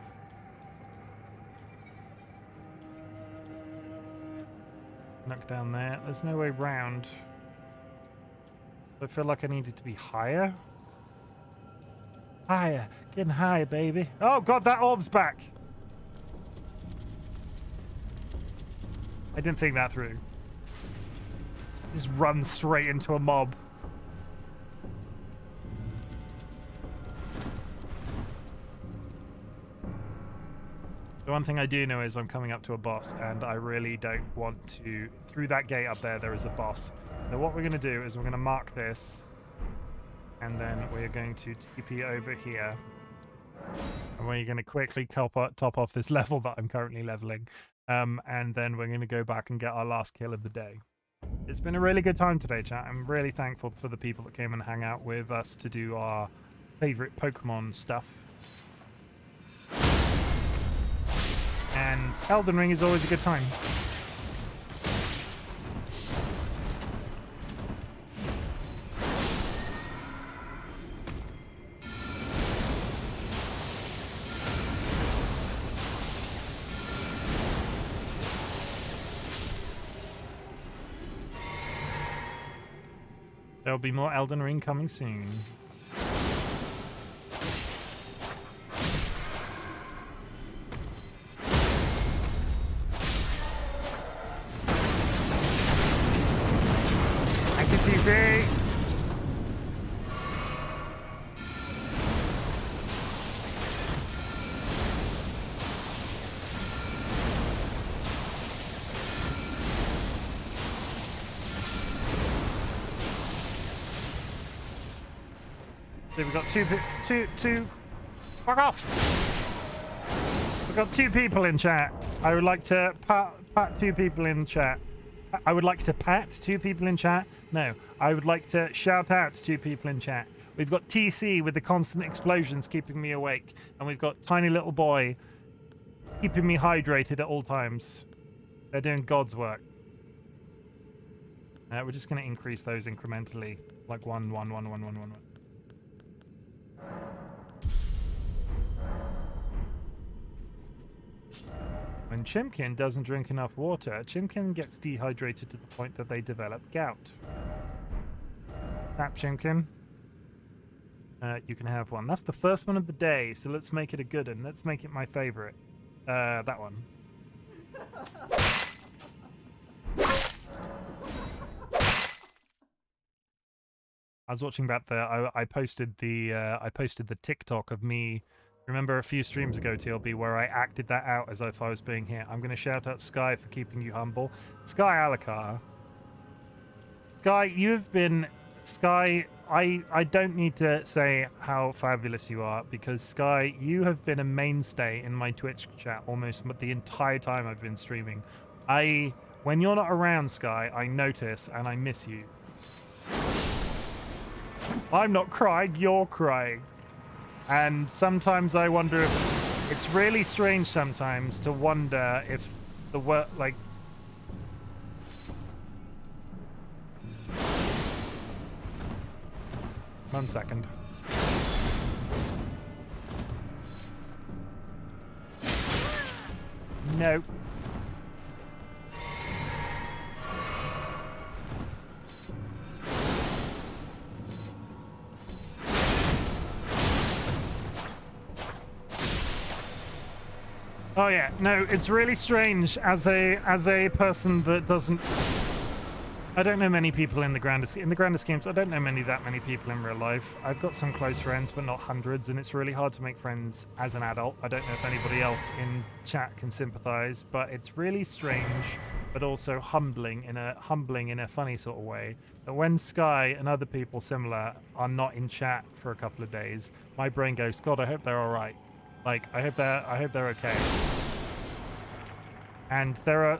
Knock down there. There's no way round. I feel like I needed to be higher. Higher. Getting higher, baby. Oh, God, that orb's back. I didn't think that through. Just run straight into a mob. The one thing I do know is I'm coming up to a boss, and I really don't want to... Through that gate up there is a boss. So what we're going to do is we're going to mark this, and then we're going to TP over here. And we're going to quickly top off this level that I'm currently leveling. And then we're going to go back and get our last kill of the day. It's been a really good time today, chat. I'm really thankful for the people that came and hang out with us to do our favorite Pokemon stuff. And Elden Ring is always a good time. There'll be more Elden Ring coming soon. Thank you, TC. So we've got two. Fuck off! We've got 2 people in chat. I would like to pat 2 people in chat. I would like to pat 2 people in chat. No, I would like to shout out 2 people in chat. We've got TC with the constant explosions keeping me awake, and we've got Tiny Little Boy keeping me hydrated at all times. They're doing God's work. We're just going to increase those incrementally, like 1, 1, 1, 1, 1, 1, 1. When Chimken doesn't drink enough water, Chimken gets dehydrated to the point that they develop gout. Tap, Chimken. You can have one. That's the first one of the day, so let's make it a good one. Let's make it my favorite. That one. I was watching about the... I posted the TikTok of me... Remember a few streams ago, TLB, where I acted that out as if I was being here. I'm going to shout out Sky for keeping you humble. Sky Alakar. Sky, you've been... Sky, I don't need to say how fabulous you are, because Sky, you have been a mainstay in my Twitch chat almost the entire time I've been streaming. When you're not around, Sky, I notice and I miss you. I'm not crying, you're crying. And sometimes I wonder if it's really strange sometimes to wonder if the work, like... One second. No. Oh yeah, no, it's really strange as a person that doesn't... I don't know many people in the grander schemes. I don't know that many people in real life. I've got some close friends, but not hundreds, and it's really hard to make friends as an adult. I don't know if anybody else in chat can sympathize, but it's really strange, but also humbling in a funny sort of way. That when Sky and other people similar are not in chat for a couple of days, my brain goes, God, I hope they're all right. Like, I hope they're okay. And there are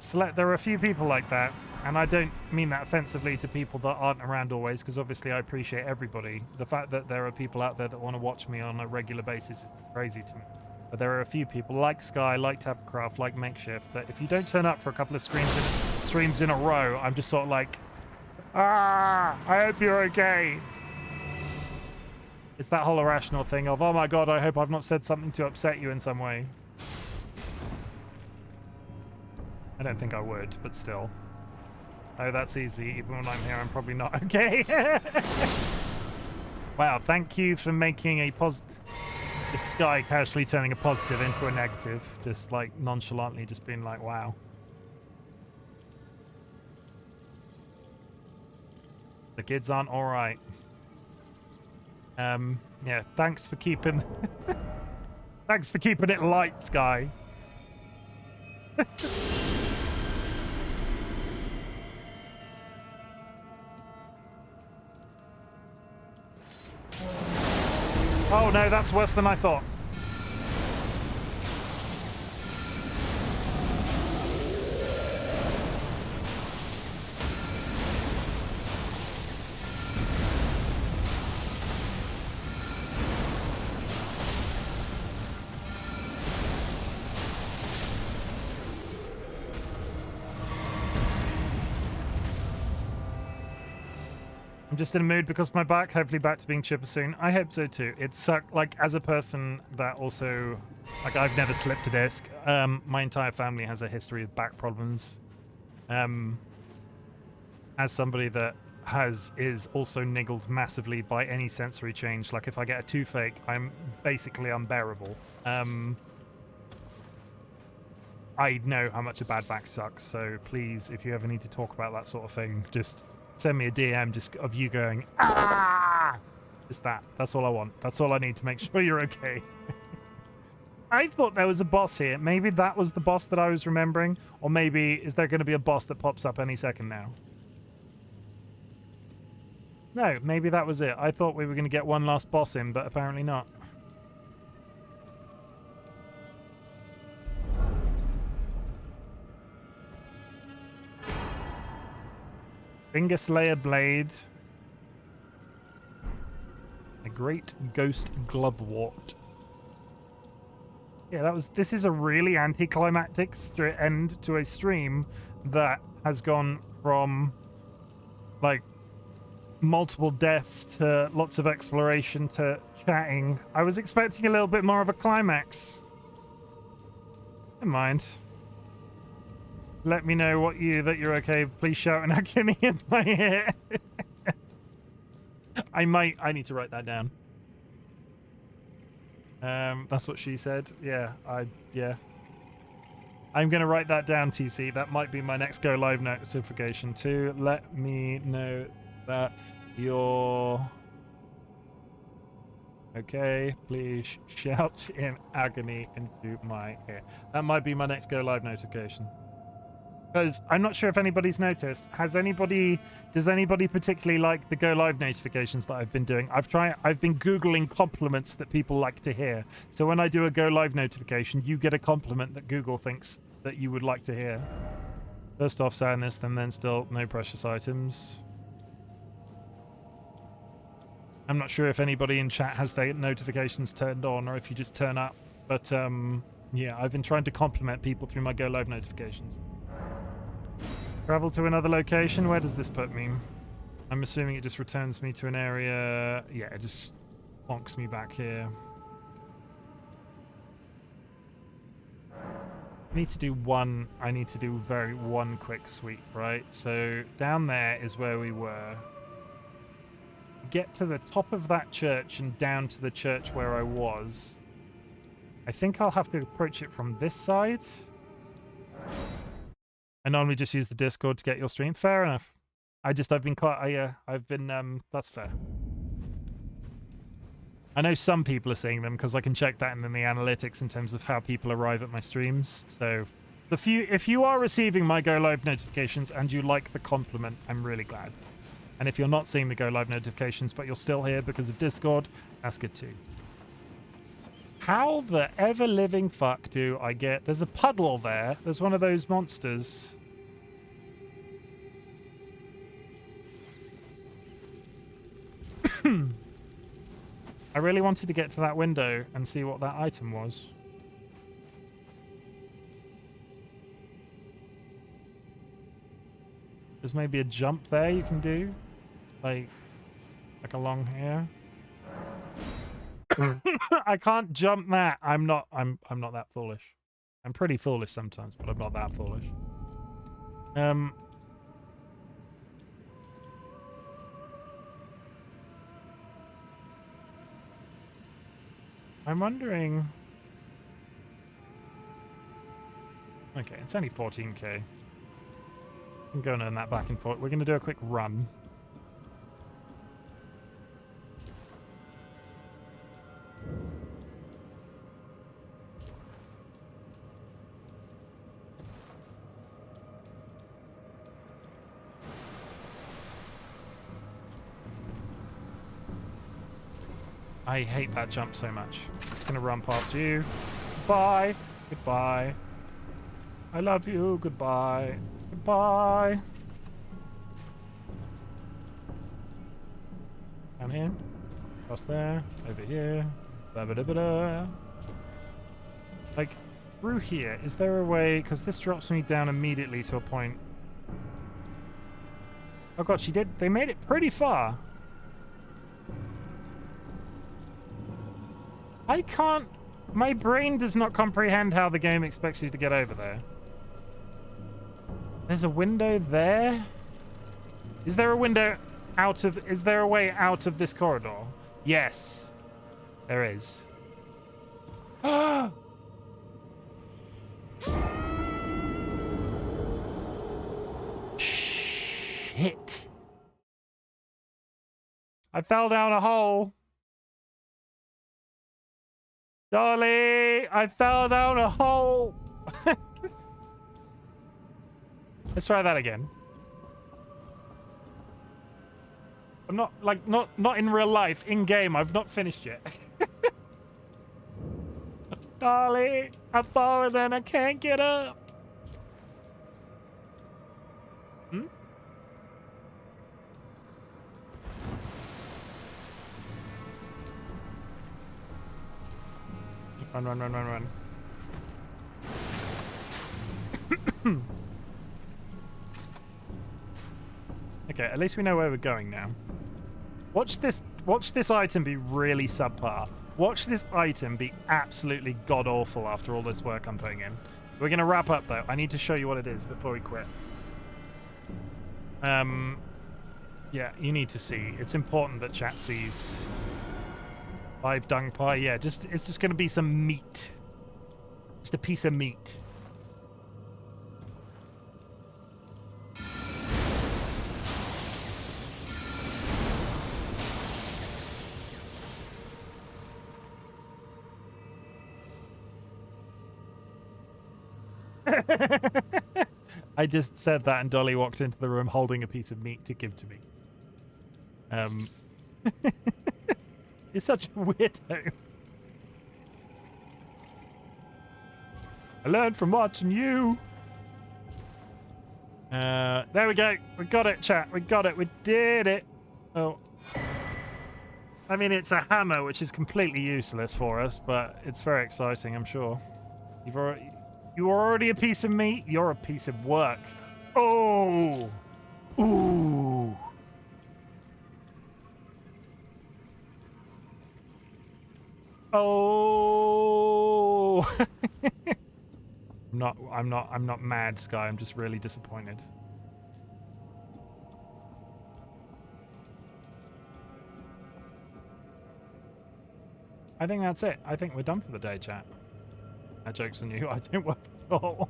a few people like that, and I don't mean that offensively to people that aren't around always, because obviously I appreciate everybody. The fact that there are people out there that want to watch me on a regular basis is crazy to me. But there are a few people like Sky, like Tapcraft, like Makeshift, that if you don't turn up for a couple of streams in a row, I'm just sort of like, I hope you're okay. It's that whole irrational thing of, oh my God, I hope I've not said something to upset you in some way. I don't think I would, but still. Oh, that's easy. Even when I'm here, I'm probably not okay. Wow, thank you for making a positive... This Sky casually turning a positive into a negative. Just like nonchalantly just being like, wow. The kids aren't all right. Yeah, thanks for keeping... thanks for keeping it light, Sky. Oh no, that's worse than I thought. I'm just in a mood because my back, hopefully back to being chipper soon. I hope so too. It sucked, like, as a person that also, like, I've never slipped a disc. My entire family has a history of back problems. As somebody that is also niggled massively by any sensory change, like if I get a toothache, I'm basically unbearable. I know how much a bad back sucks, so please, if you ever need to talk about that sort of thing, just send me a DM just of you going, ah! Just that. That's all I want. That's all I need to make sure you're okay. I thought there was a boss here. Maybe that was the boss that I was remembering. Or maybe is there going to be a boss that pops up any second now? No, maybe that was it. I thought we were going to get one last boss in, but apparently not. Finger Slayer Blade. A Great Ghost Glovewort. Yeah, this is a really anticlimactic end to a stream that has gone from, like, multiple deaths to lots of exploration to chatting. I was expecting a little bit more of a climax. Never mind. Let me know that you're okay. Please shout an agony in my ear. I need to write that down. That's what she said. Yeah, I'm gonna write that down, TC. That might be my next go live notification too. Let me know that you're okay. Please shout in agony into my ear. That might be my next go live notification. Because I'm not sure if anybody's noticed. Does anybody particularly like the go live notifications that I've been doing? I've been Googling compliments that people like to hear. So when I do a go live notification, you get a compliment that Google thinks that you would like to hear. First off, sadness, then still no precious items. I'm not sure if anybody in chat has their notifications turned on or if you just turn up. But yeah, I've been trying to compliment people through my go live notifications. Travel to another location. Where does this put me? I'm assuming it just returns me to an area. Yeah, it just bonks me back here. I need to do one quick sweep, right? So down there is where we were. Get to the top of that church and down to the church where I was. I think I'll have to approach it from this side. I normally just use the Discord to get your stream. Fair enough. I've been that's fair. I know some people are seeing them because I can check that in the analytics in terms of how people arrive at my streams. So if you are receiving my go live notifications and you like the compliment, I'm really glad. And if you're not seeing the go live notifications but you're still here because of Discord, that's good too. How the ever living fuck do I get... There's a puddle there. There's one of those monsters. I really wanted to get to that window and see what that item was. There's maybe a jump there you can do. Like along here. I can't jump that. I'm not that foolish. I'm pretty foolish sometimes, but I'm not that foolish. I'm wondering... Okay, it's only 14k. I'm going to earn that back and forth. We're going to do a quick run. I hate that jump so much. It's gonna run past you. Bye. Goodbye. I love you. Goodbye. Goodbye. Down here. Across there. Over here. Ba-ba-da-ba-da. Like, through here, is there a way? Because this drops me down immediately to a point. Oh god, she did. They made it pretty far. I can't. My brain does not comprehend how the game expects you to get over there. There's a window there? Is there a window out of... Is there a way out of this corridor? Yes. There is. Shit. I fell down a hole. Dolly, I fell down a hole. Let's try that again. I'm not like not in real life, in game. I've not finished yet. Dolly, I've fallen and I can't get up. Hmm? Run, run, run, run, run. Okay, at least we know where we're going now. Watch this item be really subpar. Watch this item be absolutely god-awful after all this work I'm putting in. We're going to wrap up, though. I need to show you what it is before we quit. Yeah, you need to see. It's important that chat sees. 5 dung pie. Yeah, it's just going to be some meat. Just a piece of meat. I just said that and Dolly walked into the room holding a piece of meat to give to me. You're such a weirdo. I learned from watching you. There we go. We got it, chat. We got it. We did it. Oh. I mean, it's a hammer, which is completely useless for us, but it's very exciting, I'm sure. You are already a piece of meat. You're a piece of work. Oh. Ooh. Oh. I'm not mad, Sky. I'm just really disappointed. I think that's it. I think we're done for the day, chat. That joke's on you. I don't work at all.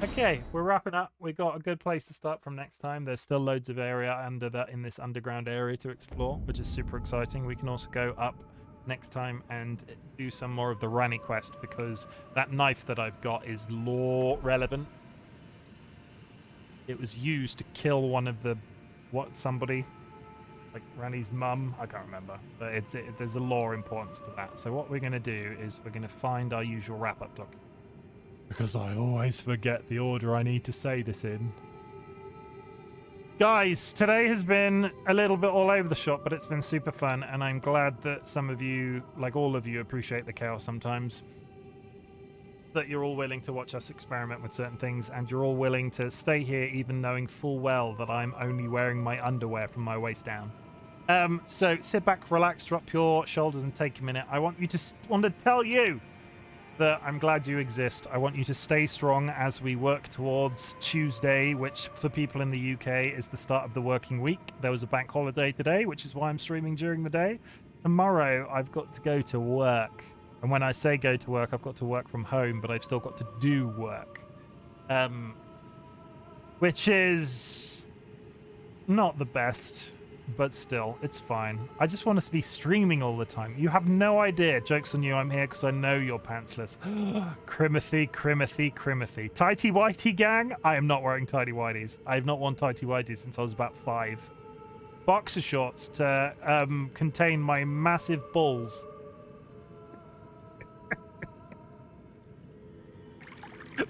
Okay, we're wrapping up. We got a good place to start from next time. There's still loads of area in this underground area to explore, which is super exciting. We can also go up next time and do some more of the Rani quest, because that knife that I've got is lore relevant. It was used to kill one of the somebody. Like Rani's mum, I can't remember, but there's a lore importance to that. So what we're going to do is we're going to find our usual wrap-up document, because I always forget the order I need to say this in. Guys, today has been a little bit all over the shop, but it's been super fun, and I'm glad that some of you, like all of you, appreciate the chaos sometimes. That you're all willing to watch us experiment with certain things, and you're all willing to stay here even knowing full well that I'm only wearing my underwear from my waist down. So sit back, relax, drop your shoulders and take a minute. I want to tell you that I'm glad you exist. I want you to stay strong as we work towards Tuesday, which for people in the UK is the start of the working week. There was a bank holiday today, which is why I'm streaming during the day. Tomorrow I've got to go to work. And when I say go to work, I've got to work from home, but I've still got to do work. Which is not the best, but still, it's fine. I just want us to be streaming all the time. You have no idea. Joke's on you, I'm here because I know you're pantsless. Crimothy, Crimothy, Crimothy. Tighty Whitey gang? I am not wearing tighty whities. I have not worn tighty whities since I was about 5. boxer shorts to contain my massive balls.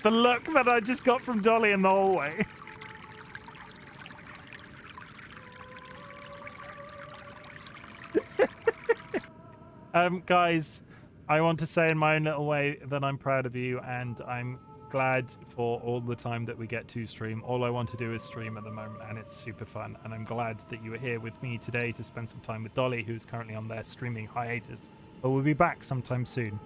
The look that I just got from Dolly in the hallway. Guys, I want to say in my own little way that I'm proud of you, and I'm glad for all the time that we get to stream. All I want to do is stream at the moment, and it's super fun, and I'm glad that you were here with me today to spend some time with Dolly, who's currently on their streaming hiatus, but we'll be back sometime soon.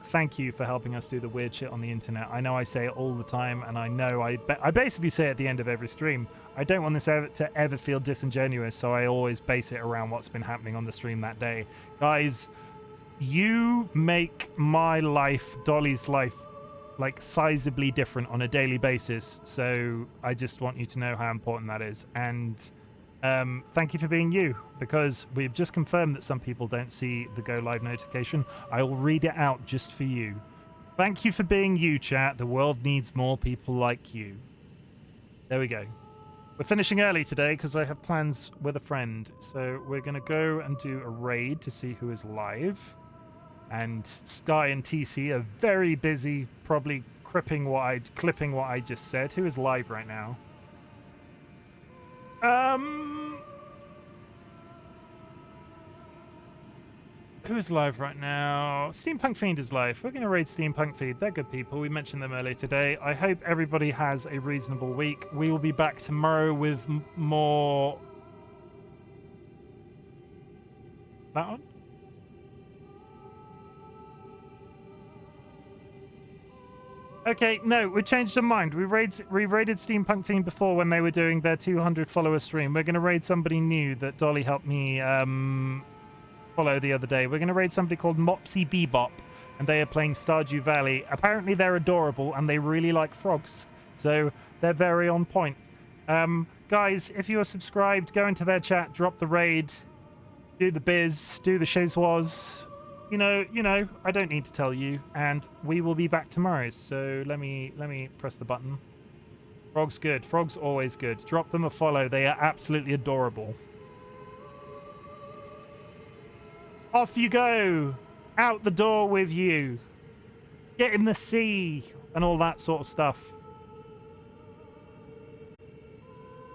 Thank you for helping us do the weird shit on the internet. I know I say it all the time, and I know I basically say it at the end of every stream. I don't want this to ever feel disingenuous, so I always base it around what's been happening on the stream that day. Guys, you make my life, Dolly's life, like sizably different on a daily basis, so I just want you to know how important that is. And thank you for being you, because we've just confirmed that some people don't see the go live notification. I will read it out just for you. Thank you for being you, chat. The world needs more people like you. There we go. We're finishing early today because I have plans with a friend, so we're going to go and do a raid to see who is live. And Sky and TC are very busy, probably clipping what I just said. Who is live right now? Who is live right now? Steampunk Fiend is live. We're going to raid Steampunk Fiend. They're good people. We mentioned them earlier today. I hope everybody has a reasonable week. We will be back tomorrow with more... That one? Okay, no, we changed our mind. We raided Steampunk Fiend before when they were doing their 200 follower stream. We're going to raid somebody new that Dolly helped me follow the other day. We're going to raid somebody called Mopsy Bebop, and they are playing Stardew Valley. Apparently they're adorable, and they really like frogs. So they're very on point. Guys, if you are subscribed, go into their chat, drop the raid, do the biz, do the shizwas. You know, I don't need to tell you, and we will be back tomorrow. So let me press the button. Frog's good. Frog's always good. Drop them a follow. They are absolutely adorable. Off you go. Out the door with you. Get in the sea and all that sort of stuff.